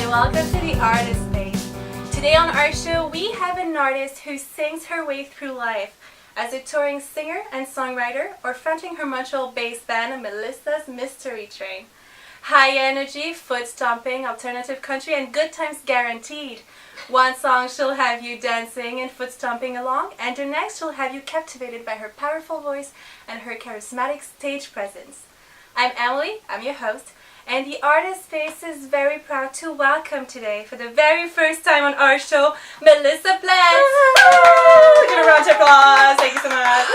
welcome to the Artist Space. Today on our show we have an artist who sings her way through life as a touring singer and songwriter or fronting her Montreal based band Melissa's Mystery Train. High energy, foot stomping, alternative country and good times guaranteed. One song she'll have you dancing and foot stomping along, and the next she'll have you captivated by her powerful voice and her charismatic stage presence. I'm Emily, I'm your host, and the Artist Space is very proud to welcome today, for the very first time on our show, Melissa Plett. Give a round of applause. Thank you so much.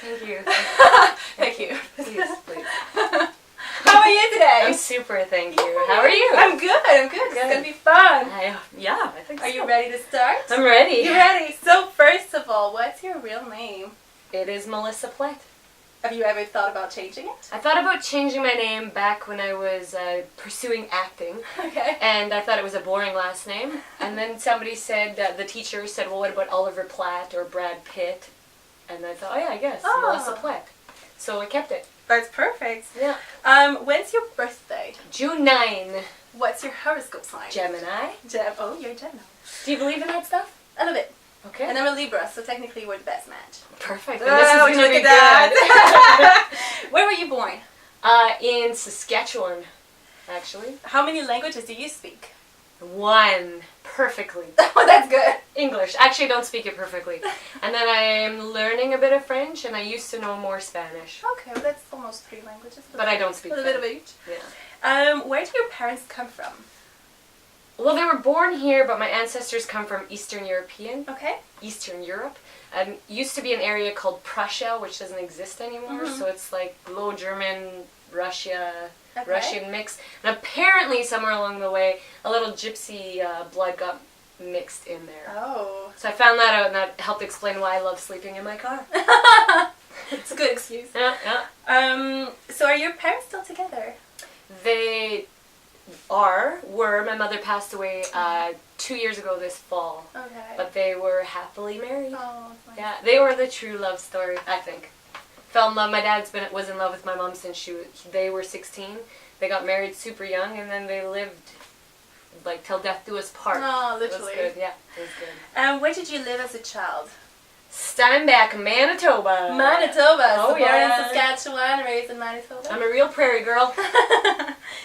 Thank you. Thank you. Please. How are you today? I'm super, thank you. How are you? I'm good. It's going to be fun. I think so. Are you ready to start? I'm ready. You're ready. So first of all, what's your real name? It is Melissa Plett. Have you ever thought about changing it? I thought about changing my name back when I was pursuing acting. Okay. And I thought it was a boring last name. And then somebody said, the teacher said, well, what about Oliver Platt or Brad Pitt? And I thought, oh yeah, I guess, Melissa Plett. So I kept it. That's perfect. Yeah. When's your birthday? June 9. What's your horoscope sign? Gemini. Oh, you're Gemini. Do you believe in that stuff? A little bit. Okay. And I'm a Libra, so technically we're the best match. Perfect. Oh, And this is would you going to look be at good. that? Where were you born? In Saskatchewan, actually. How many languages do you speak? One. Perfectly. Oh, that's good. English. Actually, I don't speak it perfectly. And then I'm learning a bit of French, and I used to know more Spanish. Okay, well that's almost 3 languages. But I don't speak a little bit of each. Yeah. Where do your parents come from? Well, they were born here, but my ancestors come from Eastern European. Okay. Eastern Europe. Used to be an area called Prussia, which doesn't exist anymore. So it's like Low German, Russian mix. And apparently, somewhere along the way, a little gypsy blood got mixed in there. Oh. So I found that out, and that helped explain why I love sleeping in my car. It's a good excuse. Yeah. So are your parents still together? They were. My mother passed away 2 years ago this fall. Okay. But they were happily married. Oh, that's nice. Yeah, they were the true love story, I think. Fell in love. My dad's was in love with my mom since they were 16. They got married super young, and then they lived like till death do us part. Oh, literally. It was good. Yeah, it was good. Where did you live as a child? Steinbach, Manitoba. Manitoba. Oh, so yeah. born in Saskatchewan, raised in Manitoba. I'm a real prairie girl.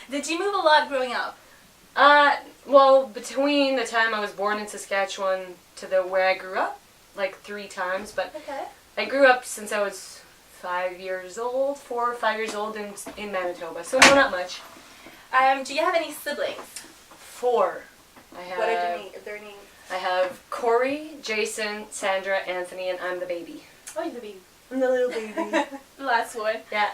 Did you move a lot growing up? Well, between the time I was born in Saskatchewan to where I grew up, like 3 times, but Okay. I grew up since I was 5 years old, 4 or 5 years old in Manitoba, so no, not much. Do you have any siblings? 4. I have. What are their names? I have Corey, Jason, Sandra, Anthony, and I'm the baby. Oh, you're the baby. I'm the little baby. The last one. Yeah.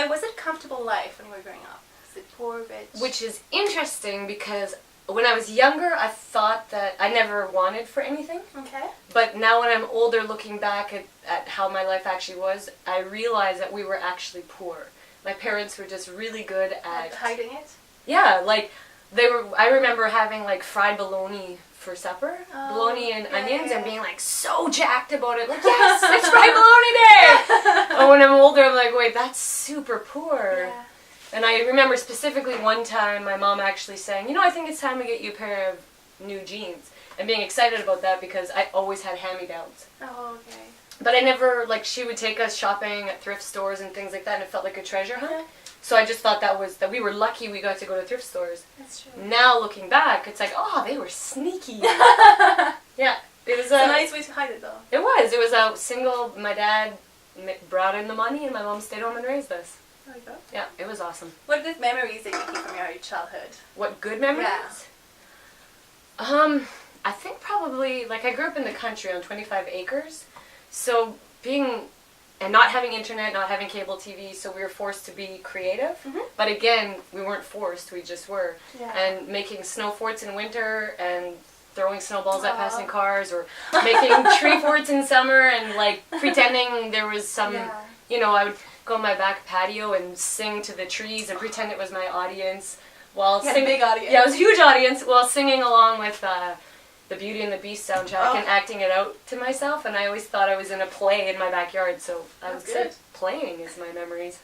Was it a comfortable life when you were growing up? Was it poor, rich? Which is interesting because when I was younger, I thought that I never wanted for anything. Okay. But now when I'm older, looking back at how my life actually was, I realize that we were actually poor. My parents were just really good at hiding it? Yeah, like I remember having like fried bologna for supper, bologna and onions, and being like so jacked about it, like, yes, it's fried bologna day! And when I'm older, I'm like, wait, that's super poor. Yeah. And I remember specifically one time my mom actually saying, I think it's time to get you a pair of new jeans. And being excited about that because I always had hand-me-downs. Oh, okay. But I never, she would take us shopping at thrift stores and things like that, and it felt like a treasure hunt. Yeah. So I just thought that we were lucky we got to go to thrift stores. That's true. Now looking back, it's like, oh, they were sneaky. Yeah, it was it's a nice way to hide it, though. It was. It was a single. My dad brought in the money, and my mom stayed home and raised us. There you go. Yeah, it was awesome. What good memories that you keep from your childhood? What good memories? Yeah. I think probably I grew up in the country on 25 acres, so and not having internet, not having cable TV, so we were forced to be creative. But again, we weren't forced, we just were. Yeah. And making snow forts in winter and throwing snowballs at passing cars, or making tree forts in summer and pretending there was some, I would go on my back patio and sing to the trees and pretend it was my audience while singing. Big audience. Yeah, it was a huge audience while singing along with the Beauty and the Beast soundtrack and acting it out to myself, and I always thought I was in a play in my backyard, so I would say playing is my memories.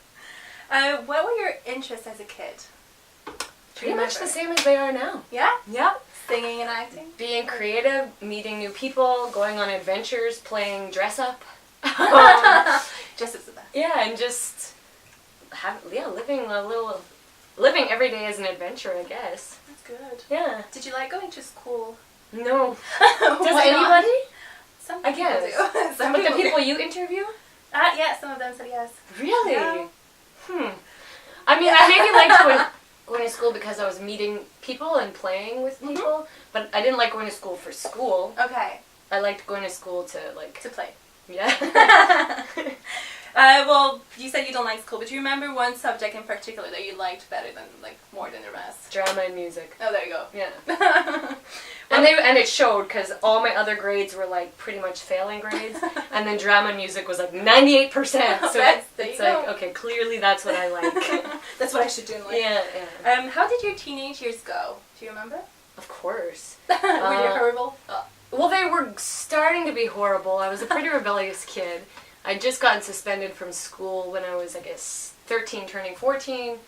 What were your interests as a kid? Pretty much the same as they are now. Yeah? Yep. Singing and acting? Being creative, meeting new people, going on adventures, playing dress up. Dress up's the best. Yeah, and just living every day as an adventure, I guess. That's good. Yeah. Did you like going to school? No. Does Why anybody? not? Some I people guess. do. Some But the do. people you interview? Yeah, some of them said yes. Really? Yeah. I mean, I maybe liked going to school because I was meeting people and playing with people, but I didn't like going to school for school. Okay. I liked going to school to, like... To play. Yeah. Well, you said you don't like school, but do you remember one subject in particular that you liked better than, like, more than the rest? Drama and music. Oh, there you go. Yeah. And it showed because all my other grades were like pretty much failing grades, and then drama and music was like 98%. So it's like, okay, clearly that's what I like. That's what I should do in life. Yeah. How did your teenage years go? Do you remember? Of course. Were they horrible? Well, they were starting to be horrible. I was a pretty rebellious kid. I'd just gotten suspended from school when I was, I guess, 13, turning 14,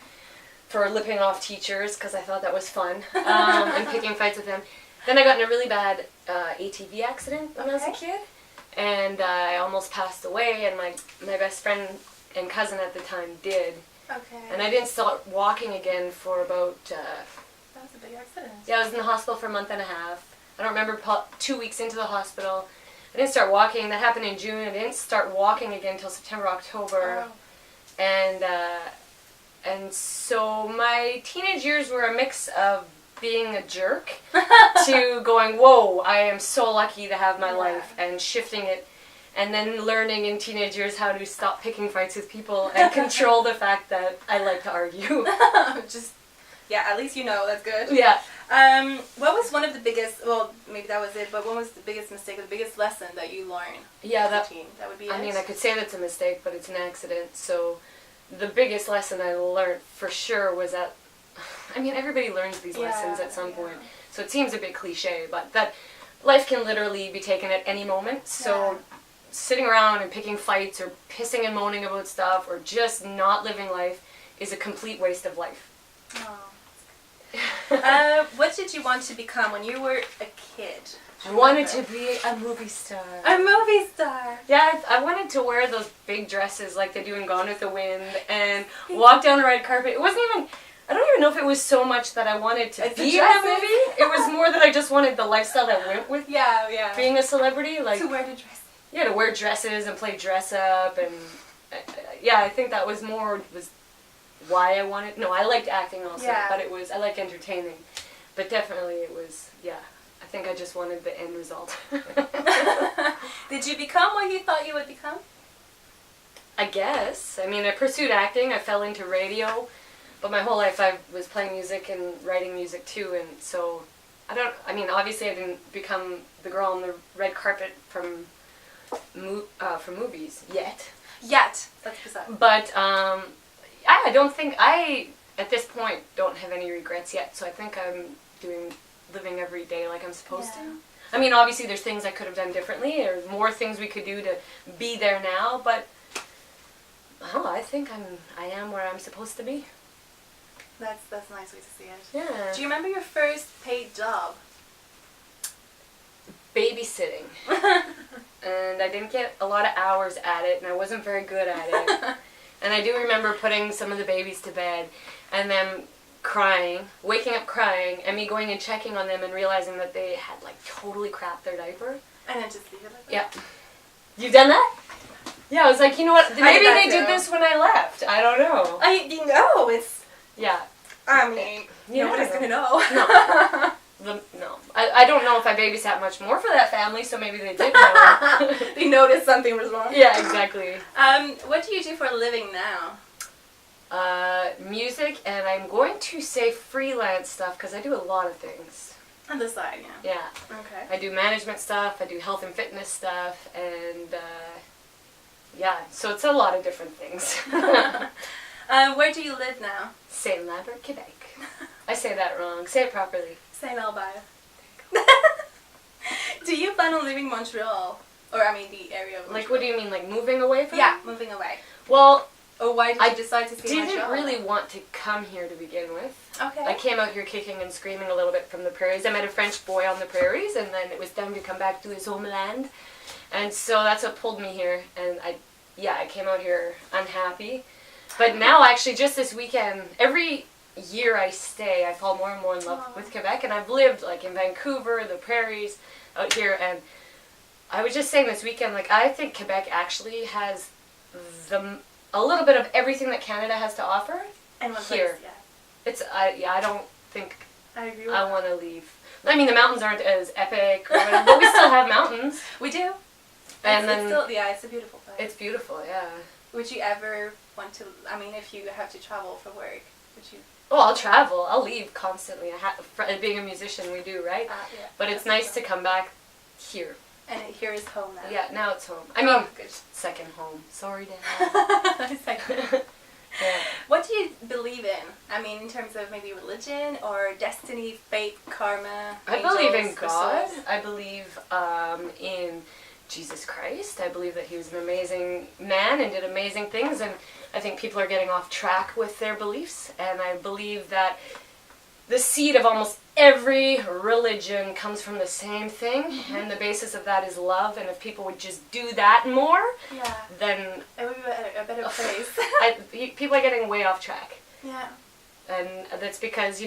for lipping off teachers because I thought that was fun, and picking fights with them. Then I got in a really bad ATV accident when I was a kid, and I almost passed away, and my best friend and cousin at the time did. Okay. And I didn't start walking again for about... that was a big accident. Yeah, I was in the hospital for a month and a half. I don't remember 2 weeks into the hospital. I didn't start walking. That happened in June. I didn't start walking again until September, October. Oh. And so my teenage years were a mix of being a jerk to going, whoa, I am so lucky to have my life, and shifting it, and then learning in teenage years how to stop picking fights with people and control the fact that I like to argue. Yeah, at least you know, that's good. Yeah. What was one of the biggest, well, maybe that was it, but what was the biggest mistake or the biggest lesson that you learned as a teen? That would be it? I mean, I could say that's a mistake, but it's an accident, so the biggest lesson I learned for sure was that, I mean, everybody learns these lessons at some point, so it seems a bit cliche, but that life can literally be taken at any moment, so sitting around and picking fights or pissing and moaning about stuff or just not living life is a complete waste of life. Oh. What did you want to become when you were a kid? I wanted to be a movie star. A movie star? Yeah, I wanted to wear those big dresses like they do in Gone with the Wind and walk down the red carpet. It wasn't even, I don't even know if it was so much that I wanted to be in a movie. It was more that I just wanted the lifestyle that went with being a celebrity. Like, to wear the dresses. Yeah, to wear dresses and play dress up. And I think that was why I wanted, no, I liked acting also, but I like entertaining. But definitely it was, I think I just wanted the end result. Did you become what you thought you would become? I guess. I mean, I pursued acting, I fell into radio, but my whole life I was playing music and writing music too, and so, obviously I didn't become the girl on the red carpet from movies yet. That's bizarre. But, I don't think, at this point, don't have any regrets yet, so I think I'm living every day like I'm supposed to. I mean, obviously there's things I could have done differently, there's more things we could do to be there now, but I think I am where I'm supposed to be. That's a nice way to see it. Yeah. Do you remember your first paid job? Babysitting. And I didn't get a lot of hours at it, and I wasn't very good at it. And I do remember putting some of the babies to bed, and them crying, waking up crying, and me going and checking on them and realizing that they had, like, totally crapped their diaper. And then just leave it like that? Yeah. You've done that? Yeah, I was like, you know what, maybe they did this when I left. I don't know. It's... Yeah. I mean, nobody's gonna know. No. No. I don't know if I babysat much more for that family, so maybe they did know. They noticed something was wrong. Yeah, exactly. What do you do for a living now? Music, and I'm going to say freelance stuff, because I do a lot of things. On the side, yeah. Yeah. Okay. I do management stuff, I do health and fitness stuff, and, so it's a lot of different things. Where do you live now? Saint-Lambert, Quebec. I say that wrong. Say it properly. Saint-Albert. Do you plan on leaving Montreal? Or, the area of Montreal? Like, what do you mean, like moving away from? Yeah, moving away. Well... Or why did you decide to stay in Montreal? I didn't really want to come here to begin with. Okay. I came out here kicking and screaming a little bit from the prairies. I met a French boy on the prairies, and then it was time to come back to his homeland. And so that's what pulled me here. And I came out here unhappy. But now, actually, just this weekend, every year I stay, I fall more and more in love with Quebec. And I've lived, like, in Vancouver, the prairies, out here. And I was just saying this weekend, like, I think Quebec actually has a little bit of everything that Canada has to offer And one here. place, It's, I don't think I agree with I want to leave. I mean, the mountains aren't as epic or whatever, but we still have mountains. We do. And it's still, it's a beautiful place. It's beautiful, yeah. Would you ever want to, I mean, if you have to travel for work, would you? Oh, I'll travel. I'll leave constantly. Being a musician, we do, right? Yeah, but it's nice to come back here. And here is home now. Yeah, now it's home. I mean, good. Second home. Sorry, Dad. Second. Yeah. What do you believe in? I mean, in terms of maybe religion or destiny, fate, karma, I believe in angels, God. crystals? I believe in Jesus Christ. I believe that he was an amazing man and did amazing things, and I think people are getting off track with their beliefs, and I believe that the seed of almost every religion comes from the same thing, and the basis of that is love, and if people would just do that more, then it would be a better place. People are getting way off track. Yeah. And that's because,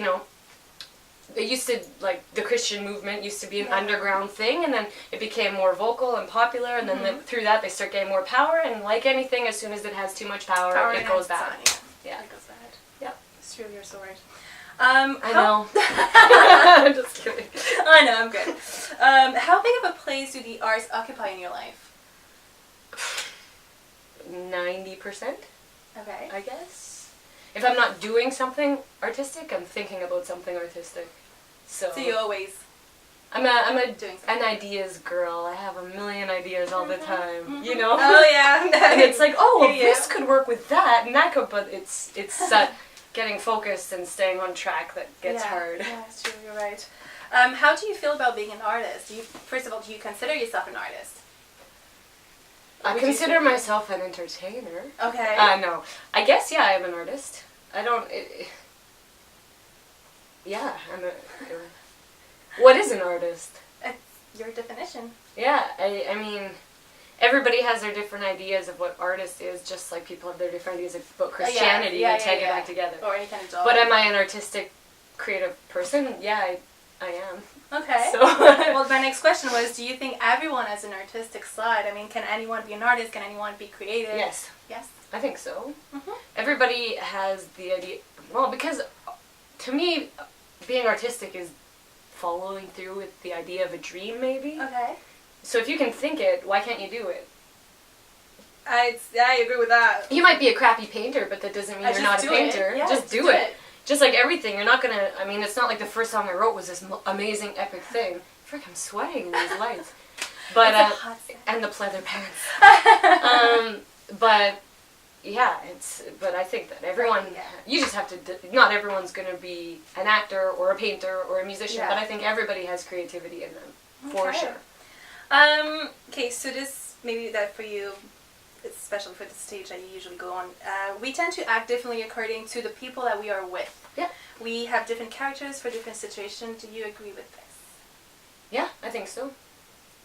it used to, like, the Christian movement used to be an underground thing, and then it became more vocal and popular, and then through that they start getting more power, and like anything, as soon as it has too much power it goes bad. Yeah. It goes bad. Yeah. It's true, you're so right. I know. I'm just kidding. I know, I'm good. How big of a place do the arts occupy in your life? 90%, Okay. I guess. If I'm not doing something artistic, I'm thinking about something artistic. So you always... I'm an ideas girl. I have a million ideas all the time, Oh, yeah. And it's like, oh, Yeah. this could work with that, and that could, but it's getting focused and staying on track that gets hard. Yeah, it's true, you're right. How do you feel about being an artist? First of all, do you consider yourself an artist? I consider myself an entertainer. Okay. No. I guess, yeah, I'm an artist. I'm what is an artist? It's your definition. Yeah, I mean, everybody has their different ideas of what artist is, just like people have their different ideas about Christianity and tag it back together. Or any kind of job. But am I an artistic, creative person? Yeah, I am. Okay. So Well, my next question was, do you think everyone has an artistic side? I mean, can anyone be an artist? Can anyone be creative? Yes. Yes? I think so. Mm-hmm. Everybody has the idea, well, because to me, being artistic is following through with the idea of a dream, maybe. Okay. So if you can think it, why can't you do it? I agree with that. You might be a crappy painter, but that doesn't mean you're not a painter. Yeah, just do it. Just like everything, you're not gonna, I mean, it's not like the first song I wrote was this amazing, epic thing. Frick, I'm sweating in these lights. But, it's a hot set. and the pleather pants. But, yeah, but I think that everyone, you just have to, not everyone's gonna be an actor or a painter or a musician, but I think everybody has creativity in them, for sure. Okay, so this, maybe that for you, it's special for the stage that you usually go on. We tend to act differently according to the people that we are with. Yeah. We have different characters for different situations. Do you agree with this? Yeah, I think so.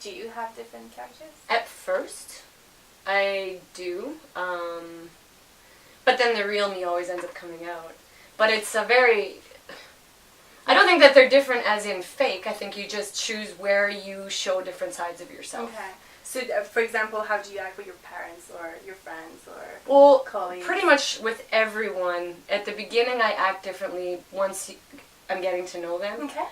Do you have different characters? At first, I do. But then the real me always ends up coming out. But it's a very... I don't think that they're different as in fake. I think you just choose where you show different sides of yourself. Okay. So, for example, how do you act with your parents or your friends or colleagues? Pretty much with everyone. At the beginning, I act differently once I'm getting to know them. Okay.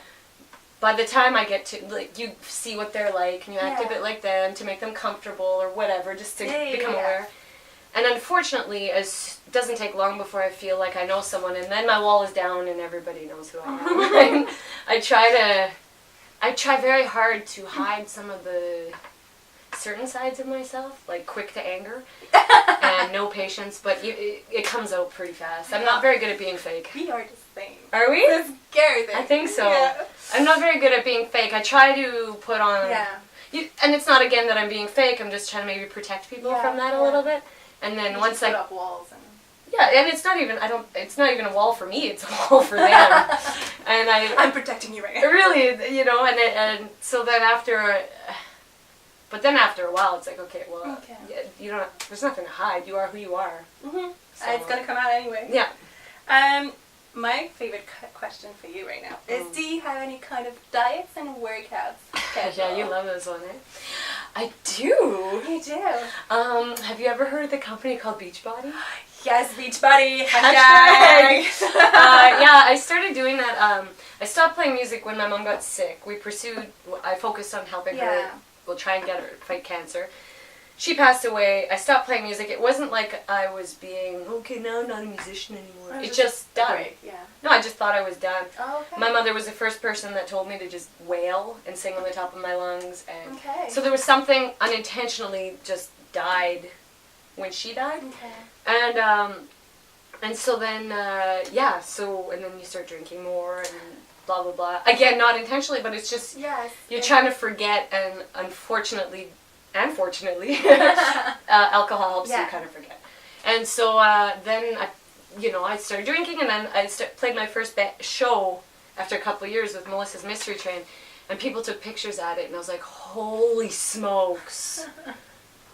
By the time I get to, like, you see what they're like, and you act a bit like them to make them comfortable or whatever, just to become aware. And unfortunately, it doesn't take long before I feel like I know someone, and then my wall is down and everybody knows who I am. I try very hard to hide some of the certain sides of myself, like quick to anger and no patience, but it comes out pretty fast. I'm not very good at being fake. We are the same. Are we? It's scary thing. I think so. Yeah. I'm not very good at being fake. I try to put on... Yeah. And it's not, again, that I'm being fake. I'm just trying to maybe protect people from that a little bit. And then once put up walls and... Yeah, and it's not even a wall for me, it's a wall for them. And I'm protecting you right now. Really, you know, and so then after a while, it's like, okay, well, you don't, there's nothing to hide. You are who you are. Mm-hmm. So, it's gonna come out anyway. Yeah. My favorite question for you right now is: do you have any kind of diets and workouts? Yeah, you love this one, eh? I do. You do. Have you ever heard of the company called Beachbody? Yes, Beachbody. Hashtag. Yeah, I started doing that. I stopped playing music when my mom got sick. I focused on helping her. We'll try and get her to fight cancer. She passed away. I stopped playing music. It wasn't like I was being, okay, now I'm not a musician anymore. It's just done. Break, yeah. No, I just thought I was done. Oh, okay. My mother was the first person that told me to just wail and sing on the top of my lungs. And okay. so there was something unintentionally just died when she died. Okay. And so then, and then you start drinking more and blah, blah, blah. Again, not intentionally, but it's just, you're trying to forget, and unfortunately, alcohol helps you kind of forget. And so then I started drinking, and then I played my first show after a couple of years with Melissa's Mystery Train, and people took pictures at it, and I was like, holy smokes.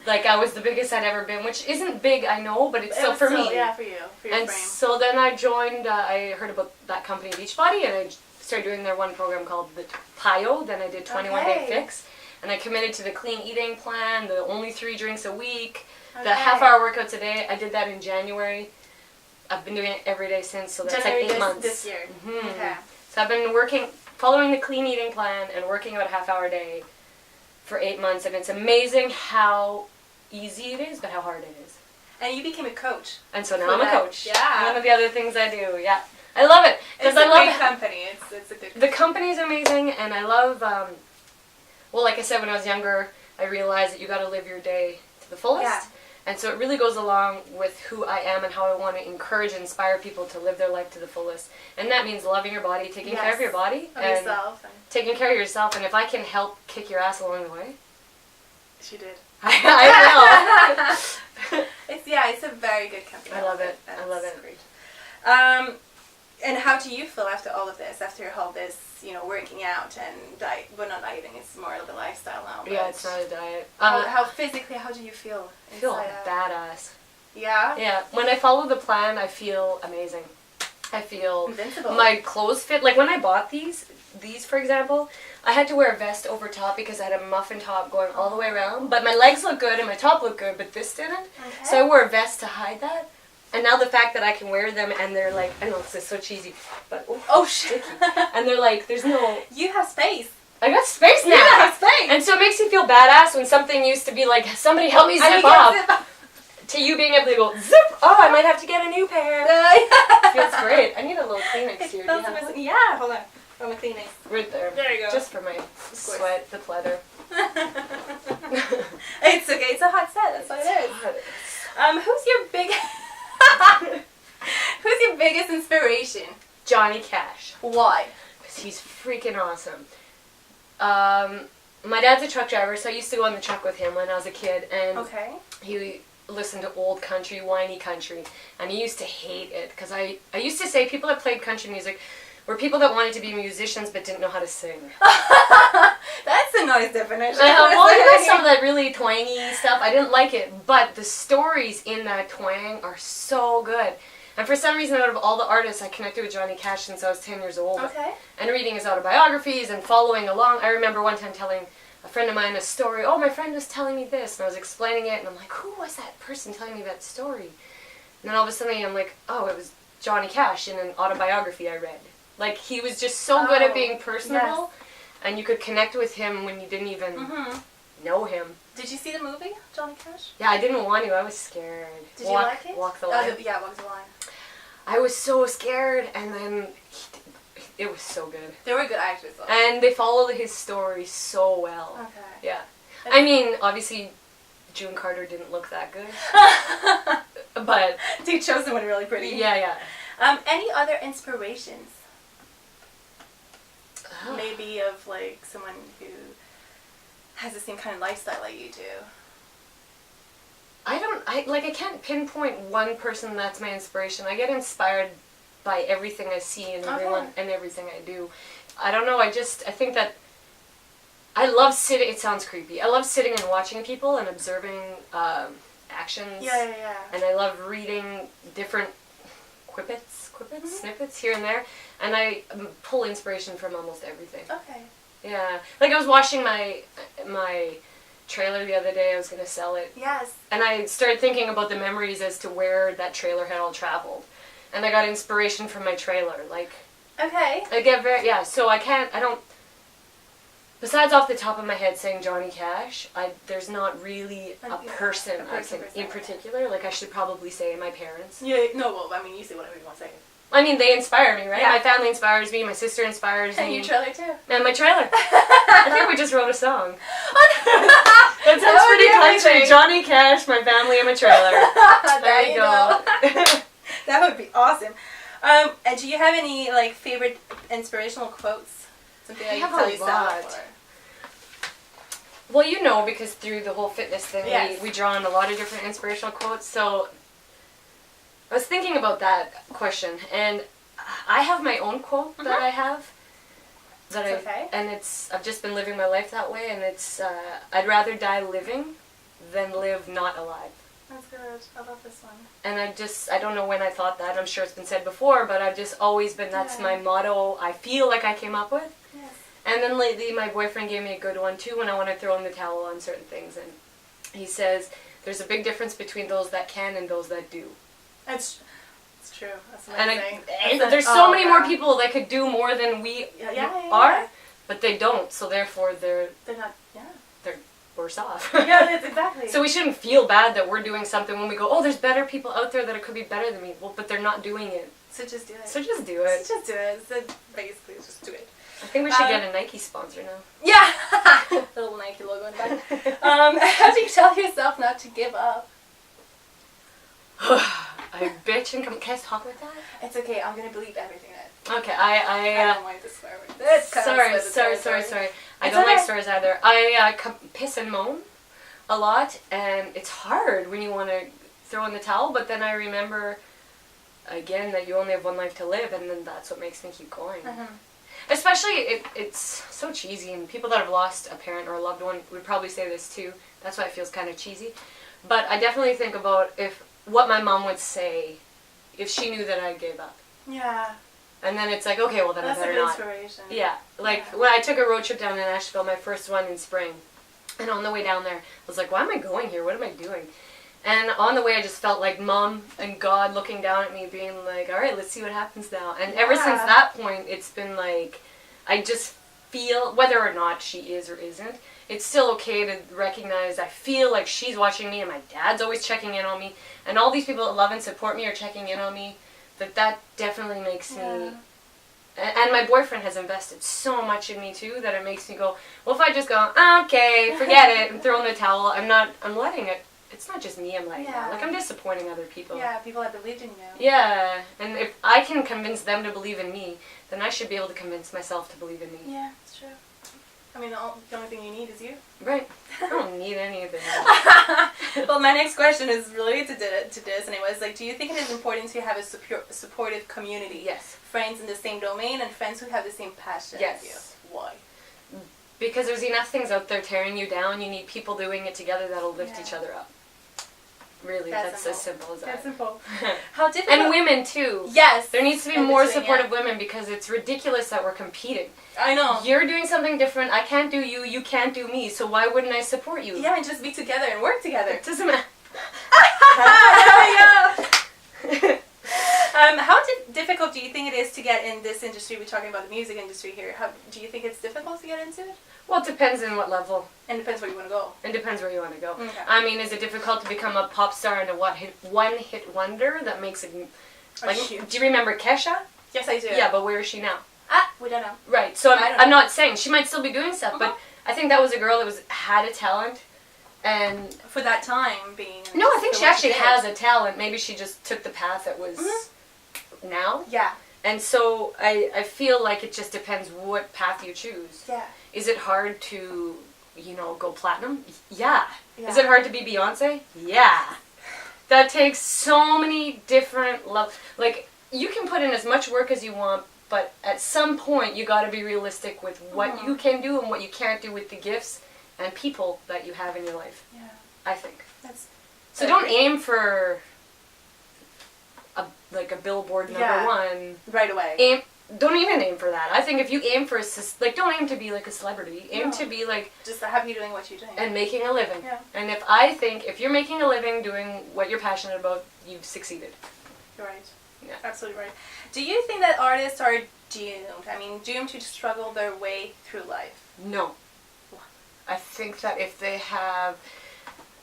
Like, I was the biggest I'd ever been, which isn't big, I know, but it's still for me. Yeah, for you, for your and frame. So then I joined, I heard about that company, Beachbody, and I started doing their one program called the PIO. Then I did 21-day fix, and I committed to the clean eating plan, the only 3 drinks a week, the half-hour workouts a day. I did that in January. I've been doing it every day since, so that's January like 8 months. This year. Mm-hmm. Okay. So I've been following the clean eating plan and working out a half-hour a day for 8 months, and it's amazing how easy it is, but how hard it is. And you became a coach. And so now I'm a coach. Yeah. One of the other things I do. Yeah. I love it. It's a great company. It's a good company. The company's amazing, and I love, well, like I said, when I was younger, I realized that you got to live your day to the fullest. Yeah. And so it really goes along with who I am and how I want to encourage and inspire people to live their life to the fullest. And that means loving your body, taking care of your body, and yourself, taking care of yourself. And if I can help kick your ass along the way. She did. I will. It's a very good company. I love it. I love it. Great. And how do you feel after all of this, after all this, working out and diet? Well, not dieting, it's more of a lifestyle now. Yeah, it's not a diet. How physically, how do you feel? I feel badass. Yeah? Yeah. When I follow the plan, I feel amazing. I feel invincible. My clothes fit. Like when I bought these for example, I had to wear a vest over top because I had a muffin top going all the way around. But my legs look good and my top looked good, but this didn't. Okay. So I wore a vest to hide that. And now the fact that I can wear them and they're like, I know this is so cheesy, but sticky. And they're like, there's no... You have space. I got space now. You have space. And so it makes you feel badass when something used to be like, somebody help me zip up. To you being able to go, zip! Oh, I might have to get a new pair. Feels great. I need a little Kleenex here. Yeah, hold on. I'm a Kleenex. Right there. There you go. Just for my sweat, the pleather. It's okay. It's a hot set. That's what it is. Who's your biggest inspiration? Johnny Cash. Why? Because he's freaking awesome. My dad's a truck driver, so I used to go on the truck with him when I was a kid, and he listened to old country, whiny country, and he used to hate it, because I used to say people that played country music were people that wanted to be musicians but didn't know how to sing. That's a nice definition. Well, he had some of that really twangy stuff. I didn't like it, but the stories in that twang are so good. And for some reason, out of all the artists, I connected with Johnny Cash since I was 10 years old. Okay. And reading his autobiographies and following along. I remember one time telling a friend of mine a story. Oh, my friend was telling me this. And I was explaining it, and I'm like, who was that person telling me that story? And then all of a sudden, I'm like, oh, it was Johnny Cash in an autobiography I read. Like, he was just so good at being personable, and you could connect with him when you didn't even know him. Did you see the movie, Johnny Cash? Yeah, I didn't want to. I was scared. Did you like it? Walk the Line. Walk the Line. I was so scared, and then it was so good. They were good actors, though. And they followed his story so well. Okay. Yeah. I mean, obviously, June Carter didn't look that good. But... They chose someone really pretty. Yeah. Any other inspirations? Maybe of, like, someone who has the same kind of lifestyle like you do. I don't... I can't pinpoint one person that's my inspiration. I get inspired by everything I see and everyone and everything I do. I don't know, I think that I love sitting, it sounds creepy, I love sitting and watching people and observing actions. Yeah. And I love reading different snippets here and there, and I pull inspiration from almost everything. Okay. Yeah, like I was watching my trailer the other day. I was gonna sell it. Yes. And I started thinking about the memories as to where that trailer had all traveled, and I got inspiration from my trailer. Like. Okay. I get so I don't. Besides off the top of my head saying Johnny Cash, there's not really a person I think in particular. Like I should probably say my parents. Yeah, no, well, I mean, you say whatever you want to say. I mean, they inspire me, right? Yeah. My family inspires me, my sister inspires me. And your trailer too. And my trailer. I think we just wrote a song. That sounds pretty country. Johnny Cash, my family, and my trailer. There you go. That would be awesome. And do you have any like favorite inspirational quotes? Something that you tell yourself? Well, you know, because through the whole fitness thing, yes. we draw on a lot of different inspirational quotes. So I was thinking about that question, and I have my own quote that I have. And I've just been living my life that way, and it's I'd rather die living than live not alive. That's good. I love this one. And I don't know when I thought that. I'm sure it's been said before, but I've just always been, that's my motto I feel like I came up with. Yes. And then lately my boyfriend gave me a good one too when I want to throw in the towel on certain things. And he says, there's a big difference between those that can and those that do. It's true. That's amazing. And there's so many more people that could do more than we are, but they don't. So therefore they're not, they're worse off. Yeah, that's exactly. So we shouldn't feel bad that we're doing something when we go, oh, there's better people out there that could be better than me. Well, but they're not doing it. So just do it. So just do it. So basically, just do it. I think we should get a Nike sponsor now. Yeah! Little Nike logo in the back. How do you tell yourself not to give up? I bitch and come. Can I talk about that? It's okay. I'm gonna believe everything then. Okay, I don't like to swear with this. Sorry. I don't like stories either. I piss and moan a lot, and it's hard when you want to throw in the towel, but then I remember, again, that you only have one life to live, and then that's what makes me keep going. Especially, it's so cheesy, and people that have lost a parent or a loved one would probably say this too. That's why it feels kind of cheesy. But I definitely think about what my mom would say if she knew that I gave up. Yeah. And then it's like, okay, well then that's I better not. Inspiration. Yeah, like when I took a road trip down to Nashville, my first one in spring, and on the way down there, I was like, why am I going here? What am I doing? And on the way, I just felt like Mom and God looking down at me, being like, all right, let's see what happens now. And ever since that point, it's been like, I just feel, whether or not she is or isn't, it's still okay to recognize I feel like she's watching me, and my dad's always checking in on me, and all these people that love and support me are checking in on me. That definitely makes me, and my boyfriend has invested so much in me too that it makes me go, well, if I just go, okay, forget it, and throw in the towel, I'm letting it, it's not just me I'm letting down, like I'm disappointing other people. Yeah, people have believed in you. Yeah, and if I can convince them to believe in me, then I should be able to convince myself to believe in me. Yeah, it's true. I mean, the only thing you need is you. Right. I don't need anything. Well, my next question is related to this, and it was like, do you think it is important to have a supportive community? Yes. Friends in the same domain and friends who have the same passion as you. Why? Because there's enough things out there tearing you down. You need people doing it together that'll lift each other up. Really, that's as simple as that. That's simple. How difficult. And women too. Yes. There needs to be more supportive women, because it's ridiculous that we're competing. I know. You're doing something different. I can't do you. You can't do me. So why wouldn't I support you? Yeah, and just be together and work together. It doesn't matter. How difficult do you think it is to get in this industry? We're talking about the music industry here. How do you think it's difficult to get into it? Well, it depends on what level. And depends where you want to go. It depends where you want to go. Okay. I mean, is it difficult to become a pop star and a one-hit wonder that makes it... Like, do you remember Kesha? Yes, I do. Yeah, but where is she now? We don't know. Right, so I'm not saying. She might still be doing stuff, but I think that was a girl that had a talent. And for that time being... No, I think she actually has a talent. Maybe she just took the path that was now. Yeah. And so I feel like it just depends what path you choose. Yeah. Is it hard to, go platinum? Yeah. Is it hard to be Beyonce? Yeah. that takes so many different levels. Like, you can put in as much work as you want, but at some point you got to be realistic with what you can do and what you can't do with the gifts and people that you have in your life. Yeah. I think. So don't aim for a Billboard number one right away. Don't even aim for that. I think if you aim for don't aim to be like a celebrity. Aim to be like just happy doing what you're doing and making a living. Yeah. And if you're making a living doing what you're passionate about, you've succeeded. You're right. Yeah. Absolutely right. Do you think that artists are doomed? I mean, doomed to struggle their way through life? No. I think that if they have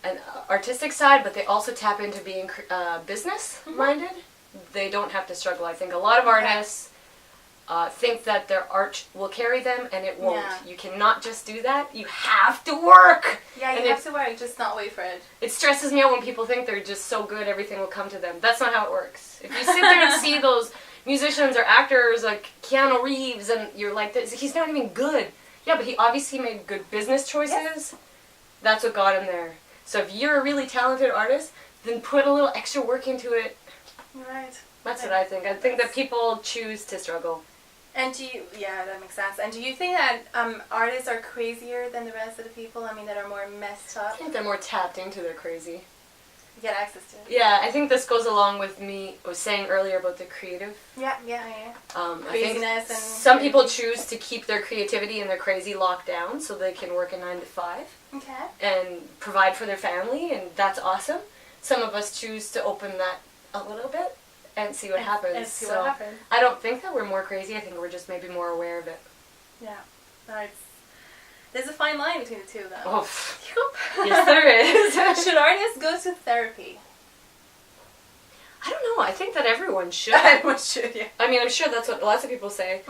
an artistic side, but they also tap into being business-minded, they don't have to struggle. I think a lot of artists think that their art will carry them, and it won't. Yeah. You cannot just do that. You have to work! Yeah, you have to work, just not wait for it. It stresses me out when people think they're just so good, everything will come to them. That's not how it works. If you sit there and see those musicians or actors like Keanu Reeves, and you're like, he's not even good. Yeah, but he obviously made good business choices. Yes. That's what got him there. So if you're a really talented artist, then put a little extra work into it. Right. That's what I think. I think that people choose to struggle. And that makes sense. And do you think that artists are crazier than the rest of the people? I mean, that are more messed up? I think they're more tapped into their crazy. Get access to it. Yeah, I think this goes along with me was saying earlier about the creative. Yeah. Craziness and some people choose to keep their creativity and their crazy locked down so they can work a 9 to 5. Okay. And provide for their family, and that's awesome. Some of us choose to open that a little bit and see what happens. And see what happens. I don't think that we're more crazy. I think we're just maybe more aware of it. Yeah. There's a fine line between the two, though. Oh, yes, there is. Should artists go to therapy? I don't know. I think that everyone should. Everyone should, yeah. I mean, I'm sure that's what lots of people say.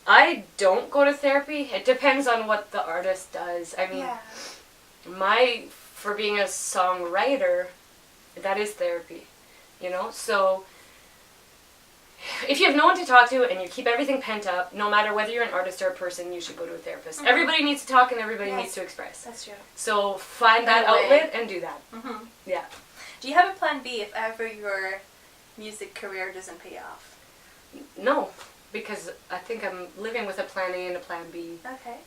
I don't go to therapy. It depends on what the artist does. I mean, for being a songwriter, that is therapy, you know? So if you have no one to talk to and you keep everything pent up, no matter whether you're an artist or a person, you should go to a therapist. Everybody needs to talk and everybody needs to express. That's true. So find that outlet and do that. Yeah. Do you have a plan B if ever your music career doesn't pay off? No, because I think I'm living with a plan A and a plan B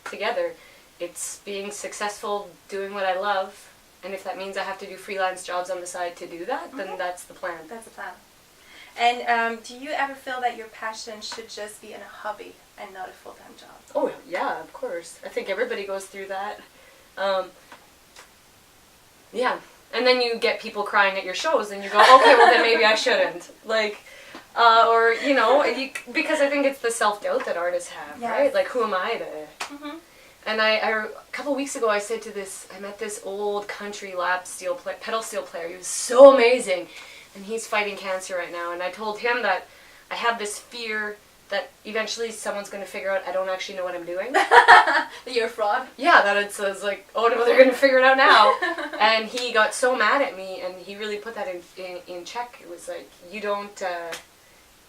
together. It's being successful, doing what I love, and if that means I have to do freelance jobs on the side to do that, then that's the plan. That's the plan. And do you ever feel that your passion should just be in a hobby and not a full-time job? Oh, yeah, of course. I think everybody goes through that. Yeah. And then you get people crying at your shows, and you go, okay, well, then maybe I shouldn't. Like, or, you know, because I think it's the self-doubt that artists have, right? Like, who am I to... And a couple weeks ago, I met this old country pedal steel player. He was so amazing. And he's fighting cancer right now. And I told him that I have this fear that eventually someone's going to figure out I don't actually know what I'm doing. That you're a fraud? Yeah, that it's like, oh no, they're going to figure it out now. And he got so mad at me, and he really put that in check. It was like, you don't...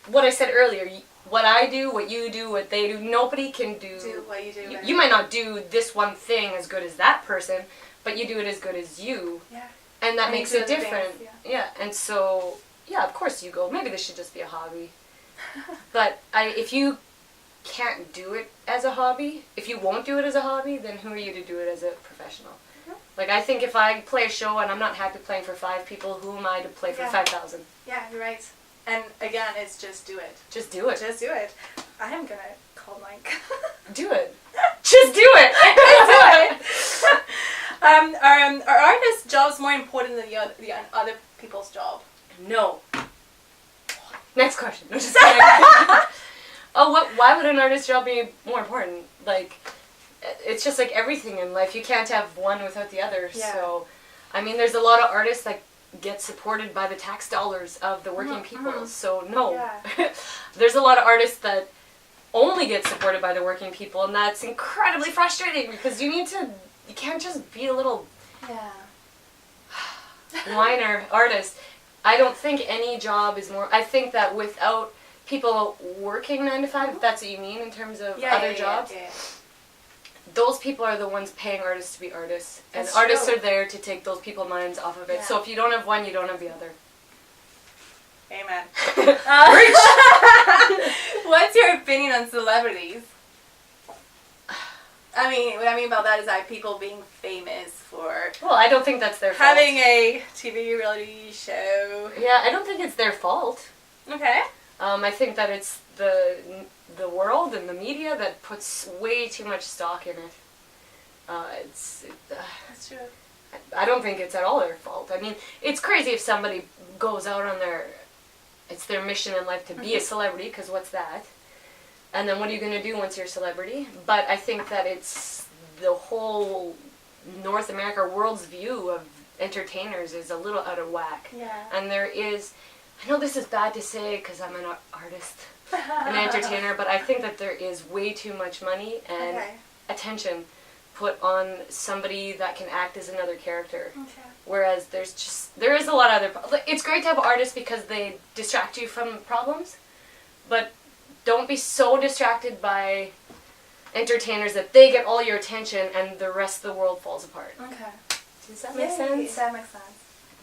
what I said earlier, what I do, what you do, what they do, nobody can do what you do. You might not do this one thing as good as that person, but you do it as good as you. Yeah. And that makes it different. Yeah. And so, yeah, of course you go, maybe this should just be a hobby. But if you can't do it as a hobby, if you won't do it as a hobby, then who are you to do it as a professional? Like, I think if I play a show and I'm not happy playing for 5 people, who am I to play for 5,000? Yeah, you're right. And again, it's just do it. Just do it. Just do it. I am gonna call Mike. Do it. Just do it. Just do it. Are artists' jobs more important than the other people's job? No. Next question. I'm just kidding. Why would an artist's job be more important? Like, it's just like everything in life. You can't have one without the other. Yeah. So, I mean, there's a lot of artists that get supported by the tax dollars of the working people. So, no. Yeah. There's a lot of artists that only get supported by the working people, and that's incredibly frustrating because you can't just be a little whiner artist. I don't think any job is more... I think that without people working 9 to 5, if that's what you mean in terms of other jobs, those people are the ones paying artists to be artists. And artists are there to take those people's minds off of it. So if you don't have one, you don't have the other. Amen. Preach! What's your opinion on celebrities? I mean, what I mean about that is that people being famous for Well, I don't think that's their fault. having a TV reality show. Yeah, I don't think it's their fault. Okay. I think that it's the world and the media that puts way too much stock in it. That's true. I don't think it's at all their fault. I mean, it's crazy if somebody goes out on it's their mission in life to be a celebrity, because what's that? And then what are you going to do once you're a celebrity? But I think that it's the whole North America world's view of entertainers is a little out of whack. Yeah. And there is, I know this is bad to say because I'm an artist, an entertainer, but I think that there is way too much money and attention put on somebody that can act as another character. Okay. Whereas there is a lot of other, it's great to have artists because they distract you from problems, but don't be so distracted by entertainers that they get all your attention and the rest of the world falls apart. Okay. Does that make sense? That makes sense.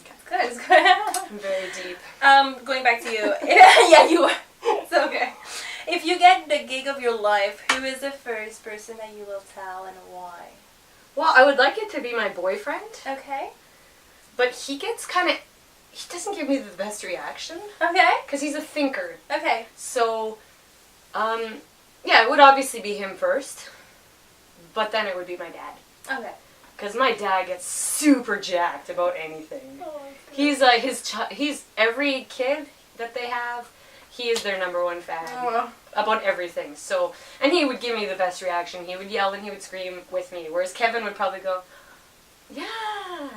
Okay. Good. It's good. I'm very deep. Going back to you. Yeah, you are. It's okay. If you get the gig of your life, who is the first person that you will tell and why? Well, I would like it to be my boyfriend. Okay. But he doesn't give me the best reaction. Okay. Because he's a thinker. Okay. So, yeah, it would obviously be him first. But then it would be my dad. Okay. Because my dad gets super jacked about anything. Oh, he's every kid that they have, he is their number one fan about everything. So, and he would give me the best reaction. He would yell and he would scream with me. Whereas Kevin would probably go, yeah.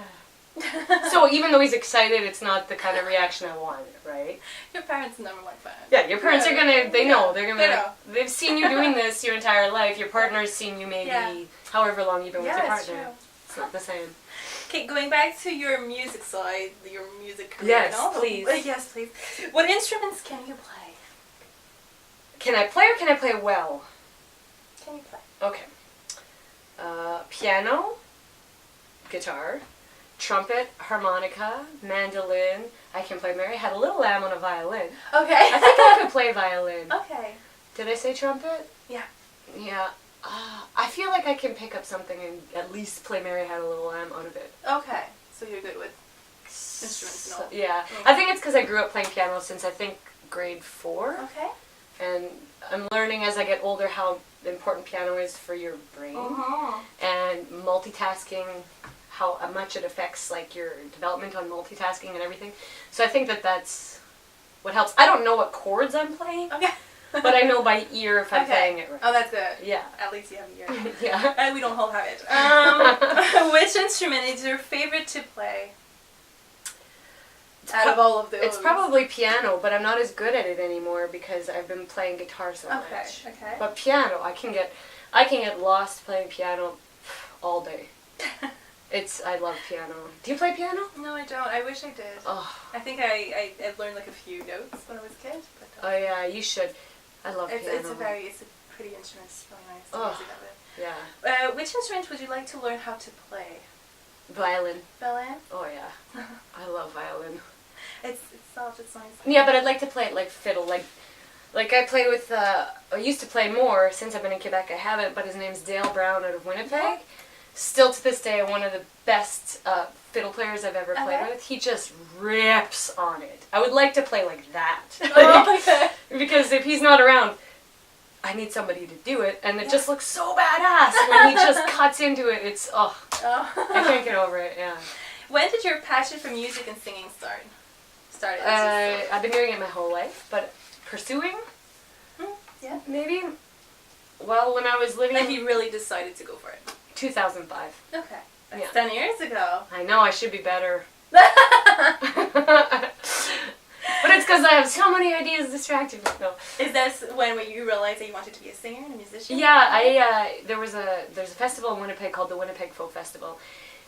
So even though he's excited, it's not the kind of reaction I want, right? Your parents' number one fan. Yeah, your parents are gonna, they know. They're gonna, they know. They've seen you doing this your entire life. Your partner's seen you maybe however long you've been with your partner. True. It's not the same. Okay, going back to your music side, your music career. Yes, please. Yes, please. What instruments can you play? Can I play or can I play well? Can you play? Okay. Piano, guitar, trumpet, harmonica, mandolin. I can play Mary Had a Little Lamb on a violin. Okay. I think I could play violin. Okay. Did I say trumpet? Yeah. Yeah. I feel like I can pick up something and at least play Mary Had a Little Lamb out of it. Okay. So you're good with instruments and all? Yeah. Okay. I think it's because I grew up playing piano since I think grade 4. Okay. And I'm learning as I get older how important piano is for your brain. And multitasking, how much it affects like your development on multitasking and everything. So I think that that's what helps. I don't know what chords I'm playing. Okay. But I know by ear if I'm playing it right. Oh, that's good. Yeah. At least you have a ear. Yeah. And we don't all have it. Which instrument is your favorite to play? Out of all of those. It's probably piano, but I'm not as good at it anymore because I've been playing guitar so much. Okay. But piano, I can get lost playing piano all day. I love piano. Do you play piano? No, I don't. I wish I did. Oh. I think I learned like a few notes when I was a kid. But, Oh yeah, you should. I love piano. It's a pretty instrument. It's really nice. The music of it. Yeah. Which instrument would you like to learn how to play? Violin. Violin? Oh yeah. I love violin. It's soft, it's nice. Yeah, but I'd like to play it like fiddle, like I play with, I used to play more, since I've been in Quebec I haven't, but his name's Dale Brown out of Winnipeg. Yeah. Still to this day one of the best fiddle players I've ever played with. He just rips on it. I would like to play like that. Okay. Because if he's not around, I need somebody to do it, and it just looks so badass when he just cuts into it. It's, I can't get over it, yeah. When did your passion for music and singing start? I've been doing it my whole life, but pursuing? Yeah. Maybe? Well, when I was living... Like you really decided to go for it? 2005. Okay. That's 10 years ago. I know, I should be better. But it's because I have so many ideas distracting me. No. Is this when you realized that you wanted to be a singer and a musician? Yeah, there's a festival in Winnipeg called the Untitled Festival.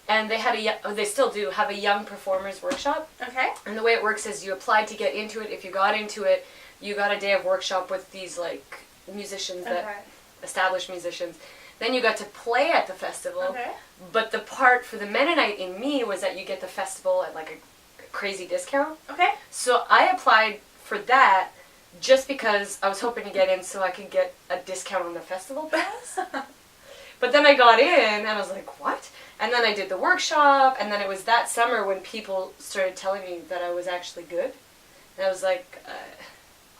And they had they still do have a young performers workshop. Okay. And the way it works is you applied to get into it. If you got into it, you got a day of workshop with these like musicians established musicians. Then you got to play at the festival. Okay. But the part for the Mennonite in me was that you get the festival at like crazy discount. Okay. So I applied for that just because I was hoping to get in so I could get a discount on the festival pass. But then I got in and I was like, what? And then I did the workshop, and then it was that summer when people started telling me that I was actually good. And I was like,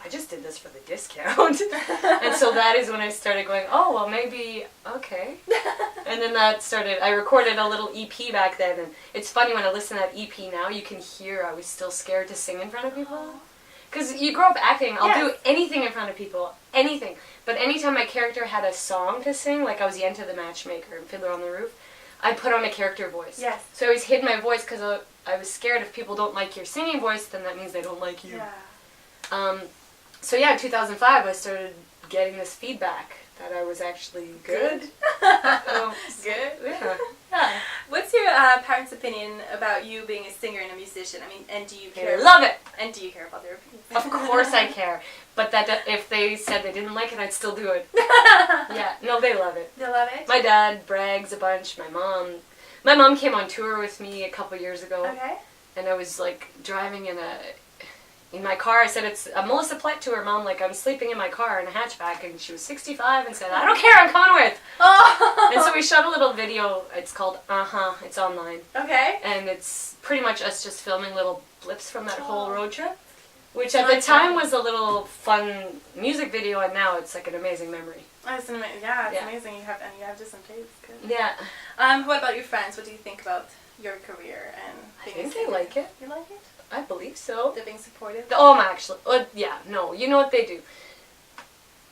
I just did this for the discount. And so that is when I started going, oh, well, maybe, okay. And then that started, I recorded a little EP back then, and it's funny when I listen to that EP now, you can hear I was still scared to sing in front of people. Because you grow up acting, I'll do anything in front of people, anything. But anytime my character had a song to sing, like I was Yenta the Matchmaker in Fiddler on the Roof, I put on a character voice. Yes. So I always hid my voice because I was scared if people don't like your singing voice, then that means they don't like you. Yeah. So yeah, in 2005 I started getting this feedback that I was actually good. Good? Yeah. What's your parents' opinion about you being a singer and a musician? I mean, and do you care? I love it! And do you care about their opinions? Of course I care. But that if they said they didn't like it, I'd still do it. Yeah, no, they love it. They love it? My dad brags a bunch. My mom came on tour with me a couple years ago. Okay. And I was like driving in my car. I said it's a Melissa Plett tour, Mom. Like I'm sleeping in my car in a hatchback, and she was 65 and said, I don't care, I'm coming with. Oh. And so we shot a little video. It's called It's online. Okay. And it's pretty much us just filming little blips from that whole road trip. Which It's at the nice, time right? was a little fun music video, and now it's like an amazing memory. It's amazing. Yeah, it's amazing. You have just some taste. Good. Yeah. What about your friends? What do you think about your career and I being a think they singer? like it. You like it? I believe so. They're being supportive? Oh, I'm actually... yeah, no. You know what they do?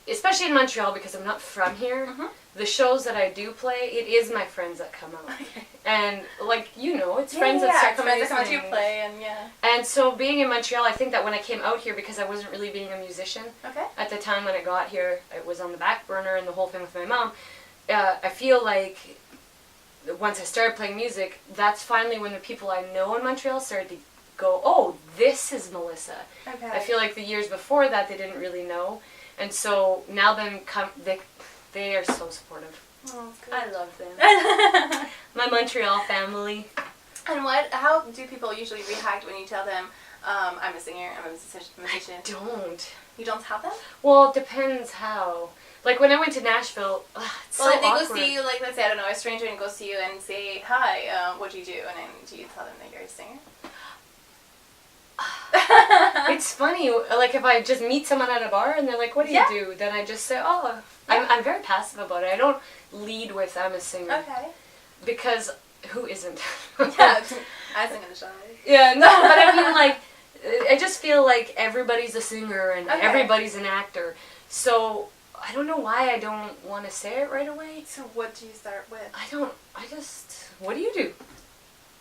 Especially in Montreal, because I'm not from here, the shows that I do play, it is my friends that come out. Okay. And, like, you know, it's friends that start coming to your play, and yeah. And so being in Montreal, I think that when I came out here, because I wasn't really being a musician, Okay. at the time when I got here, it was on the back burner and the whole thing with my mom, I feel like once I started playing music, that's finally when the people I know in Montreal started to go, oh, this is Melissa. Okay. I feel like the years before that, they didn't really know. And so now they are so supportive. Oh, that's good. I love them. My Montreal family. And how do people usually react when you tell them, I'm a singer, I'm a musician? I don't. You don't have that? Well, it depends how. Like when I went to Nashville, it's Well, so if they awkward. go see you, like, let's say, I don't know, a stranger and go see you and say, hi, what do you do? And then do you tell them that you're a singer? It's funny, like if I just meet someone at a bar and they're like, what do you do? Then I just say, oh, I'm very passive about it. I don't lead with, I'm a singer. Okay. Because who isn't? Yeah, I sing in the shower. Yeah, no, but I mean, like, I just feel like everybody's a singer and everybody's an actor. So I don't know why I don't want to say it right away. So what do you start with? What do you do?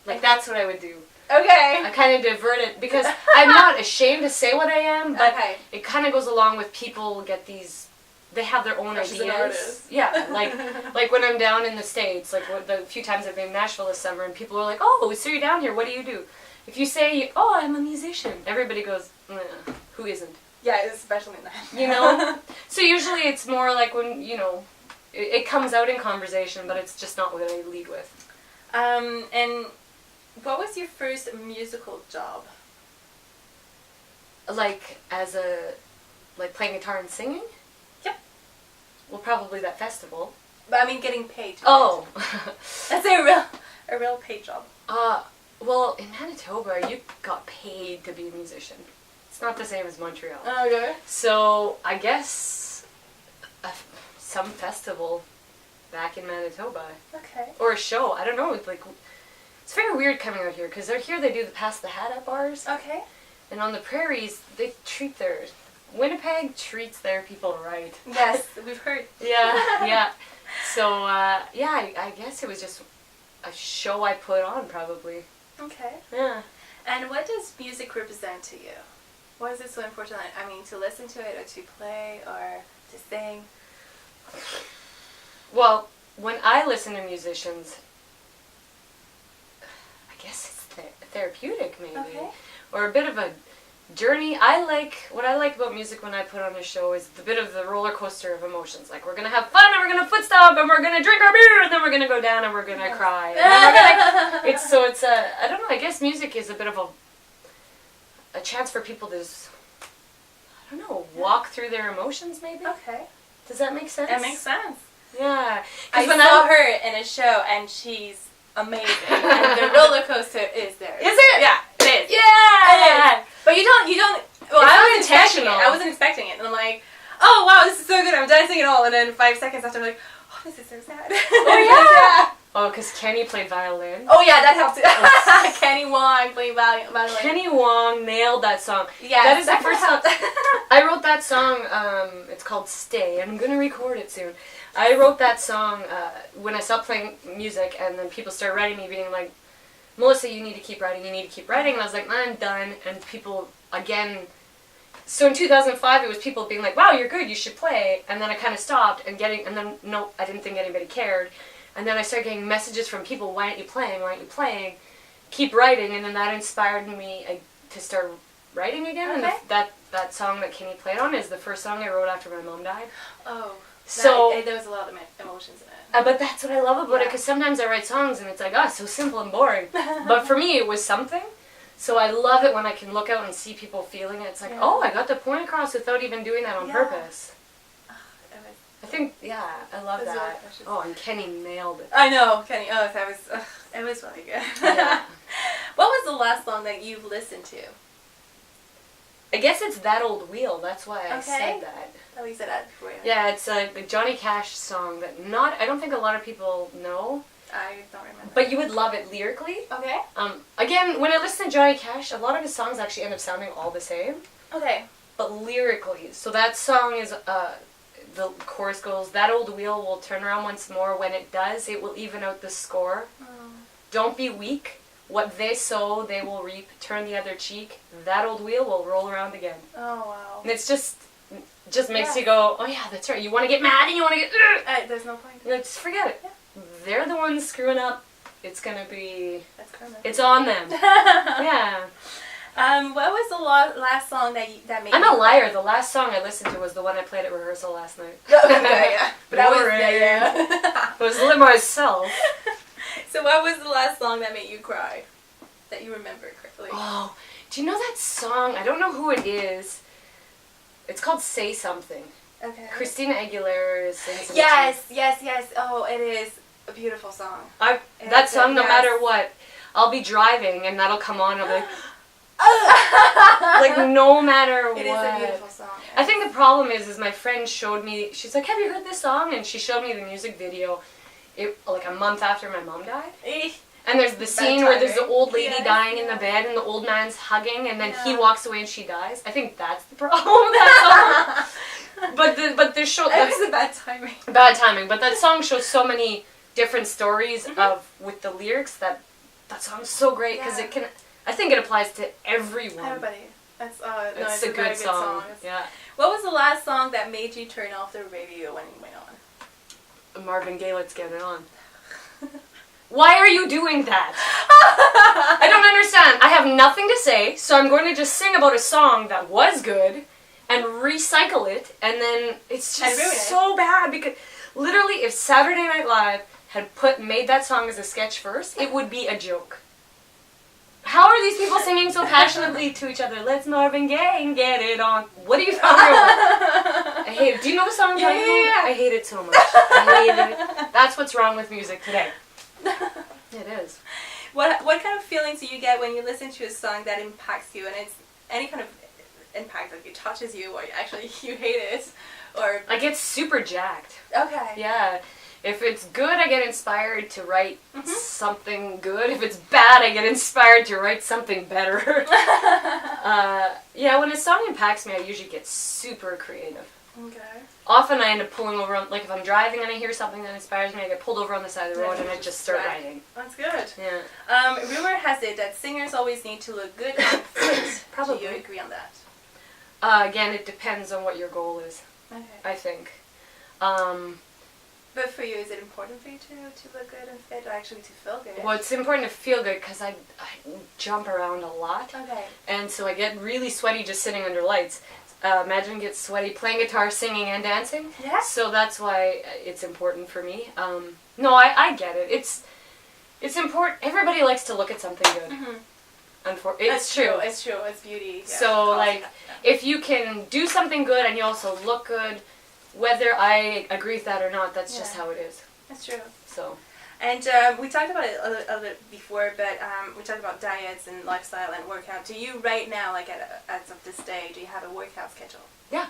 Like, that's what I would do. Okay. I kind of divert it because I'm not ashamed to say what I am, but it kind of goes along with people get these, they have their own She's an ideas. artist. Yeah, like when I'm down in the States, like the few times I've been in Nashville this summer and people are like, oh, so you're down here, what do you do? If you say, oh, I'm a musician, everybody goes, who isn't? Yeah, especially in that. You know? So usually it's more like when, you know, it comes out in conversation, but it's just not what I lead with. And what was your first musical job? Like, like playing guitar and singing? Yep. Well, probably that festival. But I mean getting paid. Oh. That's a real paid job. Well, in Manitoba, you got paid to be a musician. It's not the same as Montreal. Okay. So, I guess some festival back in Manitoba. Okay. Or a show. I don't know. Like, it's very weird coming out here, because here they do the Pass the Hat at bars. Okay. And on the prairies, they treat Winnipeg treats their people right. Yes, we've heard. Yeah, yeah. So, yeah, I guess it was just a show I put on, probably. Okay. Yeah. And what does music represent to you? Why is it so important? I mean, to listen to it, or to play, or to sing? Well, when I listen to musicians, I guess it's therapeutic, maybe. Okay. Or a bit of a journey. What I like about music when I put on a show is the bit of the roller coaster of emotions. Like, we're going to have fun, and we're going to foot stomp, and we're going to drink our beer, and then we're going to go down, and we're going to cry. And then I don't know, I guess music is a bit of a chance for people to just, I don't know, walk through their emotions maybe. Okay. Does that make sense? It makes sense. Yeah. I saw her in a show and she's amazing. And the roller coaster is there. Is it? Yeah, it is. Yeah. It is. But you don't, well, It's I not wasn't expecting it. intentional. I wasn't expecting it. And I'm like, oh wow, this is so good. I'm dancing and all. And then 5 seconds after, I'm like, oh, this is so sad. Oh yeah. Oh, because Kenny played violin. Oh yeah, that helped too. Kenny Wong playing violin. Kenny Wong nailed that song. Yeah, that is the first song. I wrote that song. It's called "Stay." I'm gonna record it soon. I wrote that song when I stopped playing music, and then people started writing me, being like, "Melissa, you need to keep writing. You need to keep writing." And I was like, "I'm done." And people again. So in 2005, it was people being like, "Wow, you're good. You should play." And then I kind of stopped and then no, I didn't think anybody cared. And then I started getting messages from people, "Why aren't you playing? Why aren't you playing? Keep writing." And then that inspired me to start writing again. Okay. And that song that Kenny played on is the first song I wrote after my mom died. Oh. So there was a lot of emotions in it. but that's what I love about it, Yeah. because sometimes I write songs and it's like, oh, so simple and boring. But for me, it was something. So I love it when I can look out and see people feeling it. It's like, oh, I got the point across without even doing that on purpose. I think, I love that. Really precious. Oh, and Kenny nailed it. I know, Kenny. Oh, it was really good. Yeah. What was the last song that you've listened to? I guess it's That Old Wheel. That's why I said that. Oh, you said that before. Yeah, it's a Johnny Cash song that I don't think a lot of people know. I don't remember. But you would love it lyrically. Okay. Again, when I listen to Johnny Cash, a lot of his songs actually end up sounding all the same. Okay. But lyrically, so that song is, the chorus goes, "That old wheel will turn around once more. When it does, it will even out the score. Don't be weak. What they sow, they will reap. Turn the other cheek. That old wheel will roll around again." Oh, wow. And it's just makes you go, oh yeah, that's right. You want to get mad and you want to get, there's no point. just forget it. Yeah. They're the ones screwing up. It's going to be, That's karma. it's on them. Yeah. What was the last song that made I'm you a liar. The last song I listened to was the one I played at rehearsal last night. yeah. But I was Boring. yeah. I was living myself. So what was the last song that made you cry? That you remember correctly? Oh, do you know that song? I don't know who it is. It's called "Say Something." Okay. Christina Aguilera sings it. Yes. Oh, it is a beautiful song. That song, no matter what, I'll be driving and that'll come on and I'll be like, like no matter what. It is a beautiful song. I think the problem is my friend showed me, she's like, "Have you heard this song?" And she showed me the music video like a month after my mom died. And there's the scene where there's the old lady dying in the bed and the old man's hugging and then he walks away and she dies. I think that's the problem with that song. But the show... It was a bad timing. Bad timing. But that song shows so many different stories with the lyrics that song's so great because it can... I think it applies to everyone. Everybody. It's it's a very good song. Yeah. What was the last song that made you turn off the radio when it went on? Marvin Gaye, "Let's Get It On." Why are you doing that? I don't understand. I have nothing to say, so I'm going to just sing about a song that was good and recycle it, and then it's just so bad because literally if Saturday Night Live had made that song as a sketch first, it would be a joke. How are these people singing so passionately to each other? "Let's Marvin Gaye and get it on." What are you talking about? I hate it. Do you know the song I'm talking about? I hate it so much. I hate it. That's what's wrong with music today. It is. What kind of feelings do you get when you listen to a song that impacts you, and it's any kind of impact, like it touches you, or actually you hate it, or... I get super jacked. Okay. Yeah. If it's good, I get inspired to write something good. If it's bad, I get inspired to write something better. Yeah, when a song impacts me, I usually get super creative. Okay. Often I end up pulling over, like if I'm driving and I hear something that inspires me, I get pulled over on the side of the road and I just start writing. That's good. Yeah. Rumor has it that singers always need to look good on fit. Probably. Do you agree on that? Again, it depends on what your goal is, Okay. I think. But for you, is it important for you to look good and fit, or actually to feel good? Well, it's important to feel good because I jump around a lot. Okay. And so I get really sweaty just sitting under lights. Imagine get sweaty playing guitar, singing, and dancing. Yeah. So that's why it's important for me. No, I get it. It's important. Everybody likes to look at something good. It's true. It's true. It's beauty. Yeah. So, like, if you can do something good and you also look good, whether I agree with that or not, that's just how it is. That's true. So. And we talked about it a little bit before, but we talked about diets and lifestyle and workout. Do you right now, like as of this day, do you have a workout schedule? Yeah.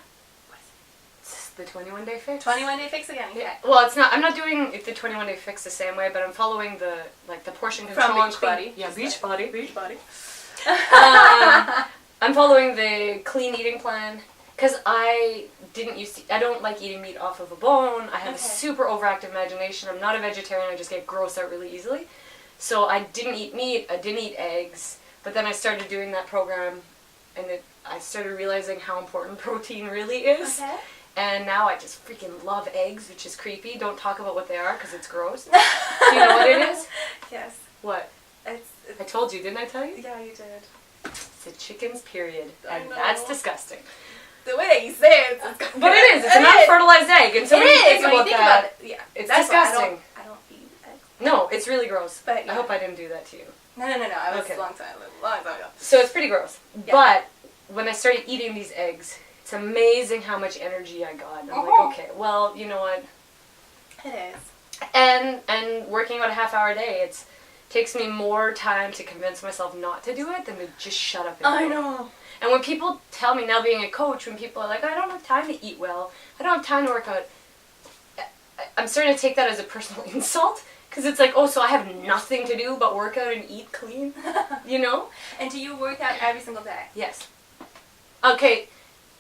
It's the 21-day fix. 21-day fix again. Yeah. Well, it's not. I'm not doing the 21-day fix the same way, but I'm following the portion control. From Beachbody. Yeah, Beachbody. Beachbody. I'm following the clean eating plan because I don't like eating meat off of a bone. I have a super overactive imagination. I'm not a vegetarian. I just get grossed out really easily. So I didn't eat meat. I didn't eat eggs. But then I started doing that program, and I started realizing how important protein really is. Okay. And now I just freaking love eggs, which is creepy. Don't talk about what they are because it's gross. Do you know what it is? Yes. What? It's I told you, didn't I tell you? Yeah, you did. It's a chicken's period, I and know. that's disgusting. The way that you say it, but it is. It's an unfertilized egg, and so when you think about that, it's disgusting. I don't eat eggs. No, it's really gross. But yeah. I hope I didn't do that to you. No. I was a long time ago. So it's pretty gross. Yeah. But when I started eating these eggs, it's amazing how much energy I got. And I'm like, okay, well, you know what? It is. And working out a half-hour a day, it takes me more time to convince myself not to do it than to just shut up and do it. I know. And when people tell me, now being a coach, when people are like, I don't have time to eat well, I don't have time to work out, I'm starting to take that as a personal insult. Because it's like, oh, so I have nothing to do but work out and eat clean, you know? And do you work out every single day? Yes. Okay,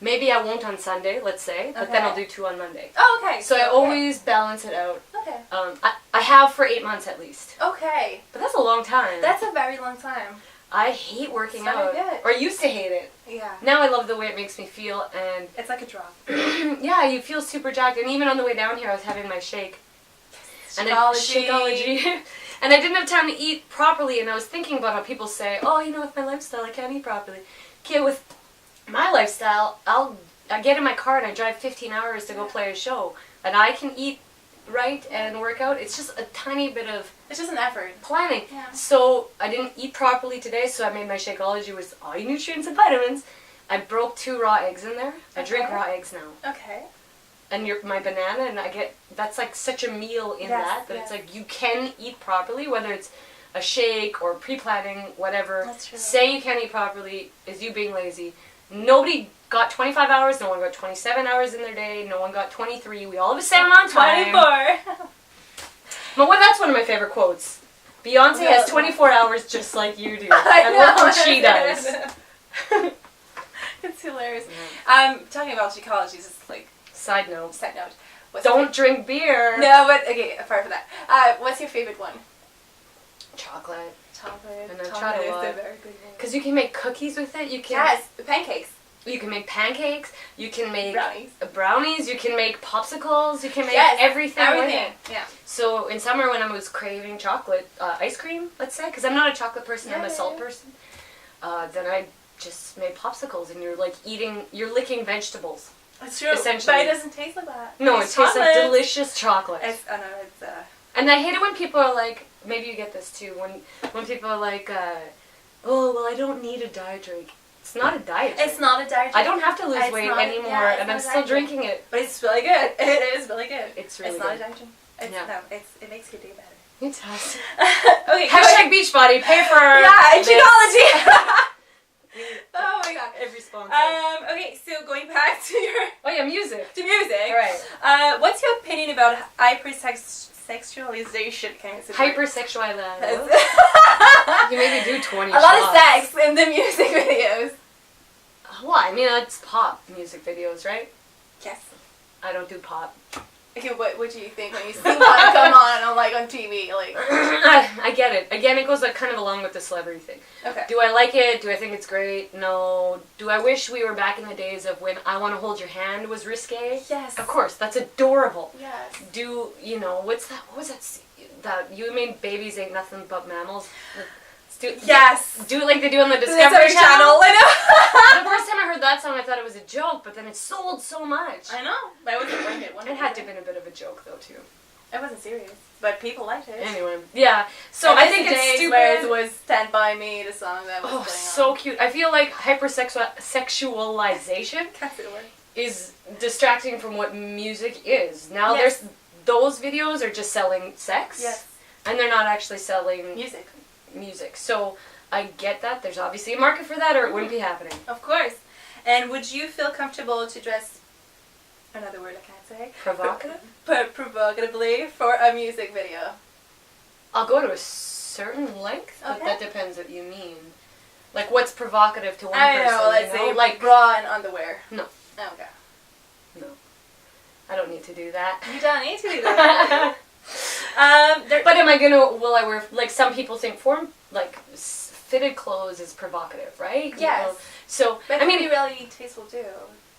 maybe I won't on Sunday, let's say, but then I'll do 2 on Monday. Oh, okay. So I always balance it out. Okay. I have for 8 months at least. Okay. But that's a long time. That's a very long time. I hate working out. Good. Or used to hate it. Yeah. Now I love the way it makes me feel, and it's like a drop. Yeah, you feel super jacked. And even on the way down here, I was having my shake. Shakeology. And I didn't have time to eat properly, and I was thinking about how people say, oh, you know, with my lifestyle, I can't eat properly. Okay, with my lifestyle, I get in my car and I drive 15 hours to go play a show, and I can eat right and work out. It's just a tiny bit of... It's just an effort. Planning. Yeah. So I didn't eat properly today, so I made my Shakeology with all your nutrients and vitamins. I broke 2 raw eggs in there. I drink raw eggs now. Okay. And my banana, and I get, that's like such a meal in that it's like you can eat properly, whether it's a shake or pre-planning, whatever. That's true. Saying you can't eat properly is you being lazy. Nobody got 25 hours, no one got 27 hours in their day, no one got 23, we all have the same amount of time. 24! But that's one of my favorite quotes. Beyonce has 24 hours just like you do. And look what she does. It's hilarious. Yeah. Talking about Shakeology, it's like... Side note. Don't drink beer. No, but okay, apart from that. What's your favorite one? Chocolate. And I try to love. Because you can make cookies with it. You can. Yes, pancakes. You can make pancakes. You can make brownies. You can make popsicles. You can make everything with it. Yeah. So in summer when I was craving chocolate, ice cream, let's say, because I'm not a chocolate person, I'm a salt person, then I just made popsicles, and you're licking vegetables. It's true, essentially. but it doesn't tast like that. No, it tastes like delicious chocolate. And I hate it when people are like, maybe you get this too, when people are like, oh, well, I don't need a diet drink. It's not a diet drink. It's not a diet drink. I don't have to lose weight anymore, and I'm still drinking it. But it's really good. It is really good. It's really good. It's not a diet drink. It makes your day better. It does. Okay. Hashtag Beachbody, pay for Shakeology. Oh my god. Every sponsor. Okay, so going back to your... Oh yeah, music. To music. Right. What's your opinion about hypersexualization? Hypersexualization. You maybe do 20 A lot of sex in the music videos. Well, I mean, it's pop music videos, right? Yes. I don't do pop. Okay, what do you think when you see one come on TV? Like, I get it. Again, it goes kind of along with the celebrity thing. Okay. Do I like it? Do I think it's great? No. Do I wish we were back in the days of when I Want to Hold Your Hand was risque? Yes. Of course, that's adorable. Yes. What's that? What was that? That you mean babies ain't nothing but mammals? Do it like they do on the Discovery Channel. I know. The first time I heard that song, I thought it was a joke, but then it sold so much. I know. But I wasn't worth it. It had to have been a bit of a joke, though, too. It wasn't serious, but people liked it. Anyway, yeah. So And I think it's days stupid. where it was "Stand by Me," the song that was Oh, playing so on. cute. I feel like hypersexualization Can't say the word. is distracting from what music is. Now Yes. those videos are just selling sex. Yes. And they're not actually selling Music. So I get that. There's obviously a market for that or it wouldn't be happening. Of course. And would you feel comfortable to dress, another word I can't say, Provocative? but provocatively for a music video? I'll go to a certain length, but Okay. that depends what you mean. Like what's provocative to one I person, know, let's you know? say Like bra and underwear. No. Okay. No. I don't need to do that. You don't need to do that. But will I wear, like some people think fitted clothes is provocative, right? Yes. You know? So, But I mean, be really tasteful too.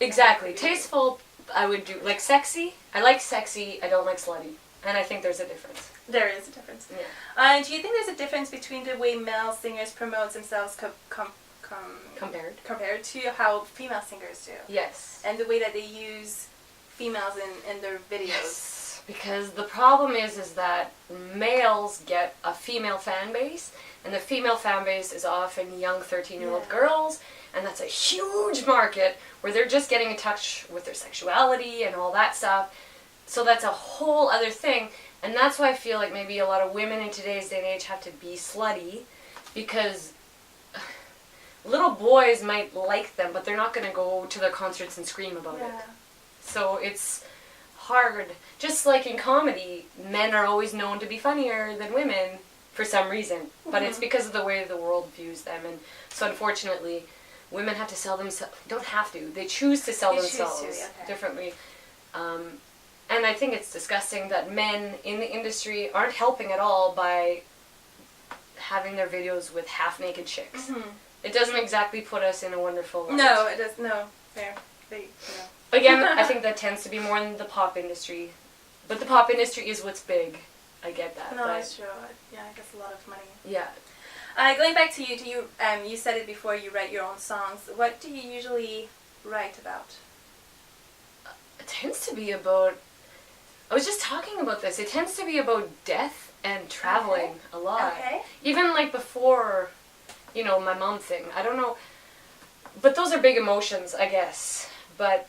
exactly. Tasteful, I would do, like sexy. I like sexy, I don't like slutty. And I think there's a difference. There is a difference. Yeah. Do you think there's a difference between the way male singers promote themselves compared to how female singers do? Yes. And the way that they use females in their videos? Yes. Because the problem is that males get a female fan base, and the female fan base is often young 13-year-old girls, and that's a huge market where they're just getting in touch with their sexuality and all that stuff. So that's a whole other thing, and that's why I feel like maybe a lot of women in today's day and age have to be slutty, because little boys might like them, but they're not going to go to their concerts and scream about it. So it's hard. Just like in comedy, men are always known to be funnier than women for some reason, but it's because of the way the world views them, and so unfortunately, women have to sell themselves. Don't have to. They choose to sell themselves differently. And I think it's disgusting that men in the industry aren't helping at all by having their videos with half-naked chicks. It doesn't exactly put us in a wonderful light. No, it does. No, fair. Again, I think that tends to be more in the pop industry. But the pop industry is what's big. I get that. No, that's true. Yeah, I guess a lot of money. Yeah. Going back to you, you said it before, you write your own songs. What do you usually write about? It tends to be about... I was just talking about this. It tends to be about death and traveling a lot. Okay. Even like before, my mom thing. I don't know. But those are big emotions, I guess. But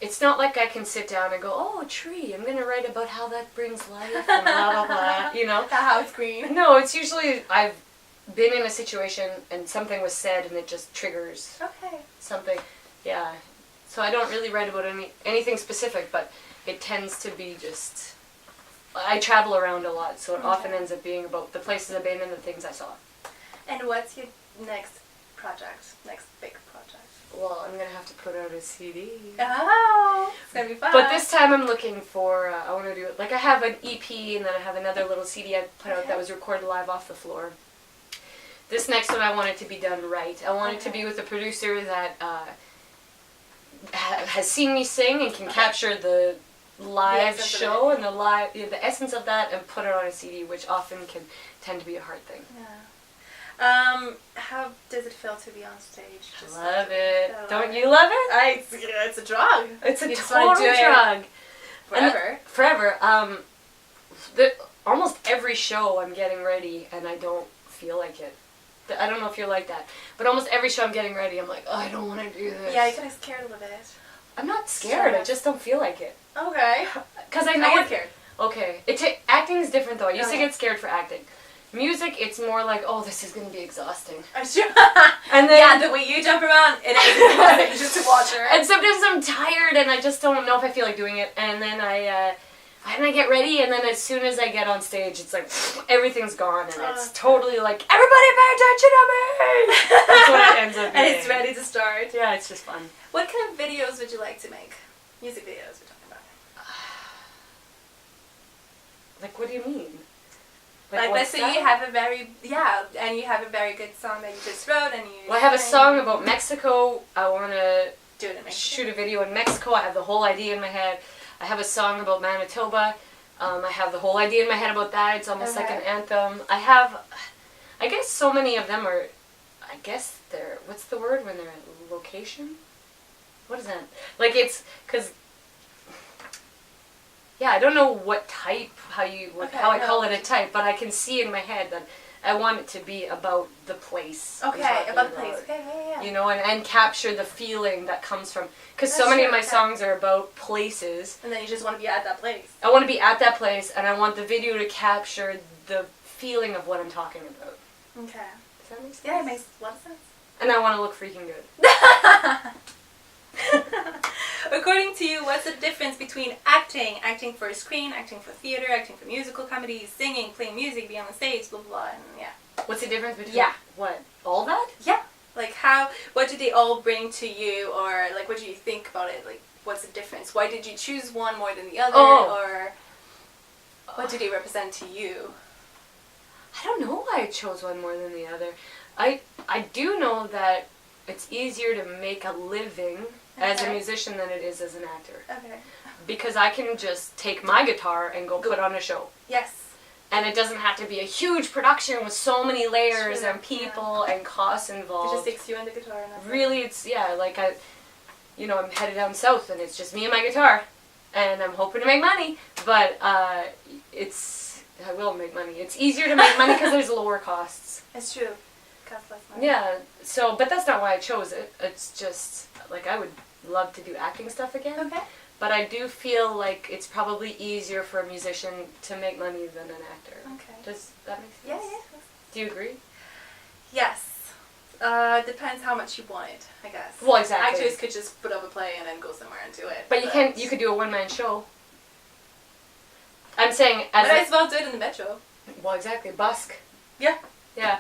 it's not like I can sit down and go, oh, a tree, I'm going to write about how that brings life and blah, blah, blah, How it's green. No, it's usually I've been in a situation and something was said and it just triggers something. Yeah. So I don't really write about anything specific, but it tends to be just... I travel around a lot, so it often ends up being about the places I've been and the things I saw. And what's your next project, next big project? Well, I'm going to have to put out a CD. Oh, it's going to be fun. But this time I'm looking for, I want to do it, like I have an EP and then I have another little CD I put out that was recorded live off the floor. This next one I want it to be done right. I want it to be with a producer that has seen me sing and can capture the live show and the essence of that and put it on a CD, which often can tend to be a hard thing. How does it feel to be on stage? I love it. Don't you love it? It's a drug. It's a total drug. Forever. Forever. Almost every show I'm getting ready and I don't feel like it. I don't know if you're like that, but almost every show I'm getting ready, I'm like, oh, I don't want to do this. Yeah, you're kind of scared a little bit. I'm not scared. I just don't feel like it. Okay. Because I know I get scared. Okay. Acting is different though. I used to get scared for acting. Music, it's more like, oh, this is going to be exhausting. I'm sure. And then, the way you jump around, it is exhausting just to watch her. And sometimes I'm tired and I just don't know if I feel like doing it. And then I get ready, and then as soon as I get on stage, it's like, everything's gone, and it's totally like, everybody pay attention to me! That's what it ends up being. And it's ready to start. Yeah, it's just fun. What kind of videos would you like to make? Music videos we're talking about. Like, what do you mean? Like let's say you have a very, and you have a very good song that you just wrote, and you... Well, I have a song about Mexico. I want to shoot a video in Mexico. I have the whole idea in my head. I have a song about Manitoba. I have the whole idea in my head about that. It's almost like an anthem. I guess so many of them are, they're, what's the word when they're location? What is that? Like it's, because yeah, I don't know what type, how I call it a type, but I can see in my head that I want it to be about the place. Okay, about the place. Okay, yeah. You know, and capture the feeling that comes from, because so many of my songs are about places. And then you just want to be at that place. I want to be at that place, and I want the video to capture the feeling of what I'm talking about. Okay. Does that make sense? Yeah, it makes a lot of sense. And I want to look freaking good. According to you, what's the difference between acting for a screen, acting for theater, acting for musical comedy, singing, playing music, being on the stage, blah, blah, blah, and yeah. What's the difference between what? All that? Yeah. Like what do they all bring to you, or like what do you think about it? Like what's the difference? Why did you choose one more than the other, or what do they represent to you? I don't know why I chose one more than the other. I do know that it's easier to make a living as a musician than it is as an actor. Okay. Because I can just take my guitar and go put on a show. Yes. And it doesn't have to be a huge production with so many layers and people and costs involved. It just takes you and the guitar. And really, it's, like I'm headed down south and it's just me and my guitar. And I'm hoping to make money. But I will make money. It's easier to make money because there's lower costs. It's true. Costs less money. Yeah, so, but that's not why I chose it. It's just, like, I would love to do acting stuff again. Okay. But I do feel like it's probably easier for a musician to make money than an actor. Okay. Does that make sense? Yeah. Do you agree? Yes. Depends how much you want it, I guess. Well, exactly. Actors could just put up a play and then go somewhere and do it. But you could do a one-man show. I'm saying But I suppose do it in the metro. Well, exactly. Busk. Yeah. Yeah.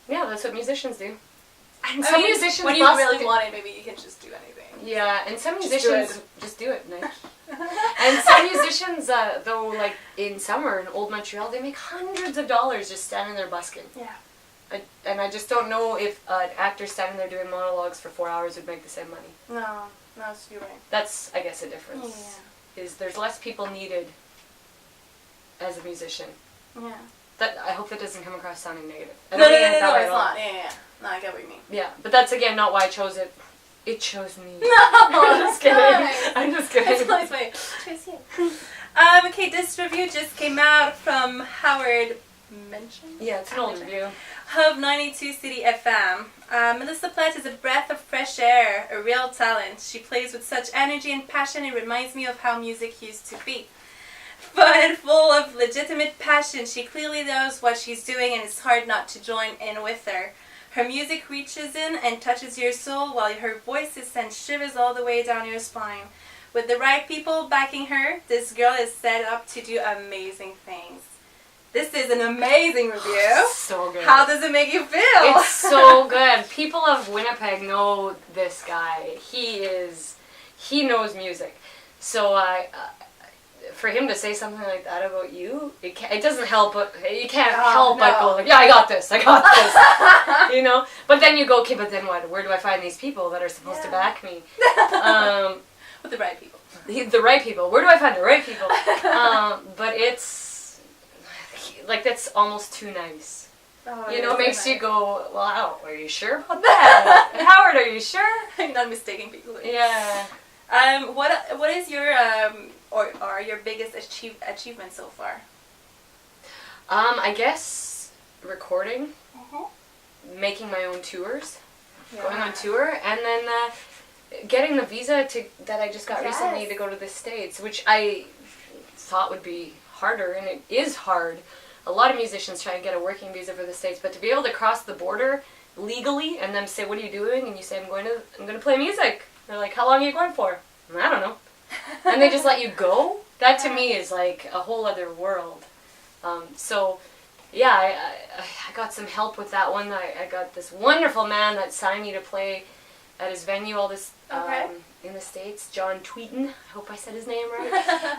Yeah, that's what musicians do. And some musicians when you really want it, maybe you can just do anything. Yeah, and some musicians just do it, Nick. And some musicians, though, like in summer in Old Montreal, they make hundreds of dollars just standing there busking. Yeah. And I just don't know if an actor standing there doing monologues for 4 hours would make the same money. No, you're right. That's, I guess, a difference. Yeah. Is there's less people needed as a musician. Yeah. I hope that doesn't come across sounding negative. No, it's not. Yeah. No, I get what you mean. Yeah, but that's again not why I chose it. It chose me. No, I'm just kidding. I'm just kidding. It's nice way. Chose you. Okay, this review just came out from Howard Mention. Yeah, it's an old review. Of 92 City FM. Melissa Plett is a breath of fresh air, a real talent. She plays with such energy and passion, it reminds me of how music used to be. But full of legitimate passion, she clearly knows what she's doing and it's hard not to join in with her. Her music reaches in and touches your soul while her voice sends shivers all the way down your spine. With the right people backing her, this girl is set up to do amazing things. This is an amazing review. So good. How does it make you feel? It's so good. People of Winnipeg know this guy. He knows music. So for him to say something like that about you, it doesn't help, but you can't help but go like, yeah, I got this, you know? But then you go, okay, but then what? Where do I find these people that are supposed to back me? With the right people. The right people. Where do I find the right people? But it's, like, that's almost too nice. Oh, you know, makes you go, well, are you sure about that? Howard, are you sure? You're not mistaking people. Yeah. What is your or are your biggest achievement so far? I guess recording, making my own tours, going on tour, and then getting the visa that I just got recently to go to the States, which I thought would be harder, and it is hard. A lot of musicians try and get a working visa for the States, but to be able to cross the border legally and then say, what are you doing? And you say, I'm going to play music. They're like, how long are you going for? I don't know. And they just let you go. That to me is like a whole other world. So yeah, I got some help with that one. I got this wonderful man that signed me to play at his venue in the States, John Tweeton. I hope I said his name right.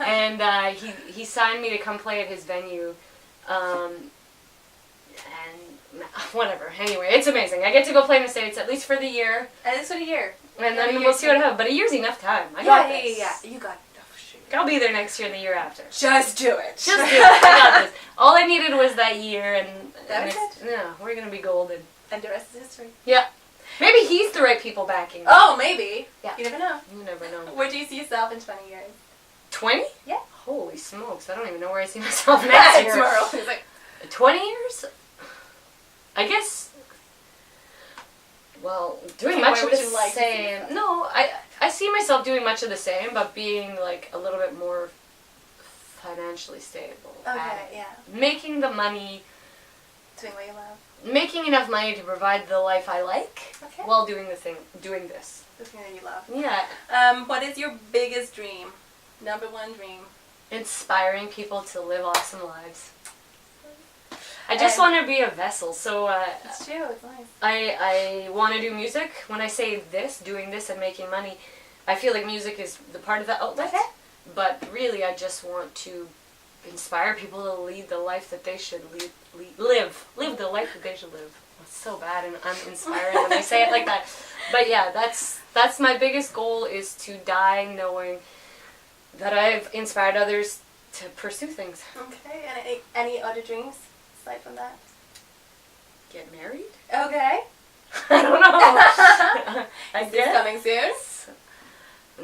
And he signed me to come play at his venue. And whatever. Anyway, it's amazing. I get to go play in the States at least for the year. At least for the year. And then we'll see what happens. But a year's enough time. I got this. Yeah. You got enough shit. I'll be there next year and the year after. Just do it. Just do it. I got this. All I needed was that year, and we're gonna be golden. And the rest is history. Yeah. Maybe he's the right people backing. Oh, maybe. Yeah. You never know. You never know. Where do you see yourself in 20 years? 20? Yeah. Holy smokes, I don't even know where I see myself next year. Tomorrow. He's like, 20 years? I guess, well, doing much of the same. No, I see myself doing much of the same, but being like a little bit more financially stable. okay, yeah. Making the money, Doing what you love. making enough money to provide the life I like Okay. while doing this. The thing that you love. Yeah. What is your biggest dream? Number one dream. Inspiring people to live awesome lives. I just want to be a vessel, so It's true, it's nice. I want to do music. When I say this, doing this and making money, I feel like music is the part of the outlet. Okay. But really, I just want to inspire people to lead the life that they should live the life that they should live. It's so bad and uninspiring when I say it like that. But yeah, that's my biggest goal, is to die knowing that I've inspired others to pursue things. Okay, and any other dreams aside from that? Get married? Okay. I don't know. Is this coming soon?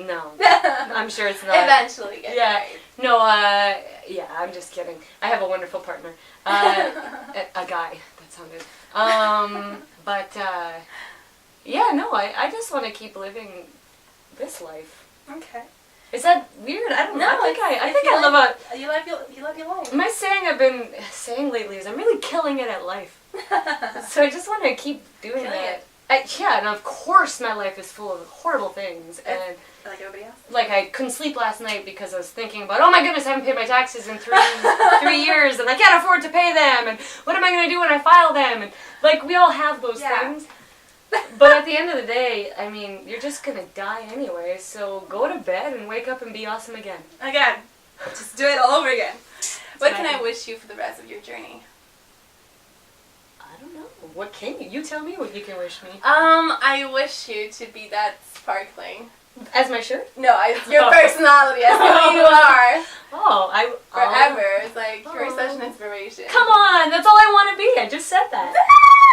No. I'm sure it's not. Eventually get married. No, yeah, I'm just kidding. I have a wonderful partner. A guy. That sounded. But, yeah, no, I just want to keep living this life. Okay. Is that weird? I don't know. No, I think I love you love your life. My saying I've been saying lately is I'm really killing it at life. So I just want to keep doing that. Yeah, and of course my life is full of horrible things. And like everybody else? Like I couldn't sleep last night because I was thinking about, oh my goodness, I haven't paid my taxes in 3 years and I can't afford to pay them, and what am I going to do when I file them? And like we all have those things. But at the end of the day, I mean, you're just going to die anyway, so go to bed and wake up and be awesome again. Again. Just do it all over again. What can I wish you for the rest of your journey? I don't know. What can you? You tell me what you can wish me. I wish you to be that sparkling. As my shirt? No, your personality, as who you are. Oh, Forever. It's like, you're such an inspiration. Come on, that's all I want to be. I just said that.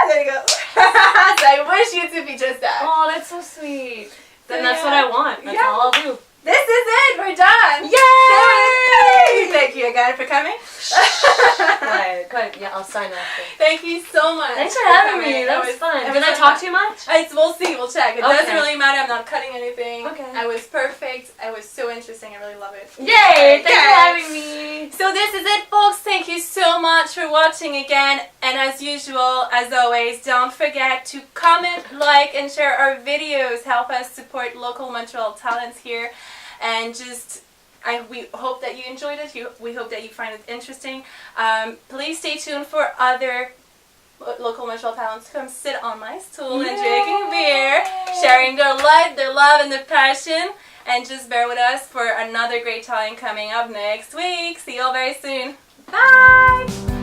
There you go. So I wish you to be just that. Oh, that's so sweet. Then that's what I want. That's all I'll do. This is it. We're done. Yay! Thank you again for coming. Good. Yeah, I'll sign off. Thank you so much. Thanks for having me. That was fun. Did I talk too much? We'll see. We'll check. It doesn't really matter. I'm not cutting anything. Okay. I was perfect. I was so interesting. I really love it. Yay! Thanks for having me. So this is it, folks. Thank you so much for watching again. And as usual, as always, don't forget to comment, like, and share our videos. Help us support local Montreal talents here. And just, we hope that you enjoyed it. We hope that you find it interesting. Please stay tuned for other local Montreal talents to come sit on my stool and drinking beer, sharing their life, their love, and their passion. And just bear with us for another great talent coming up next week. See you all very soon. Bye!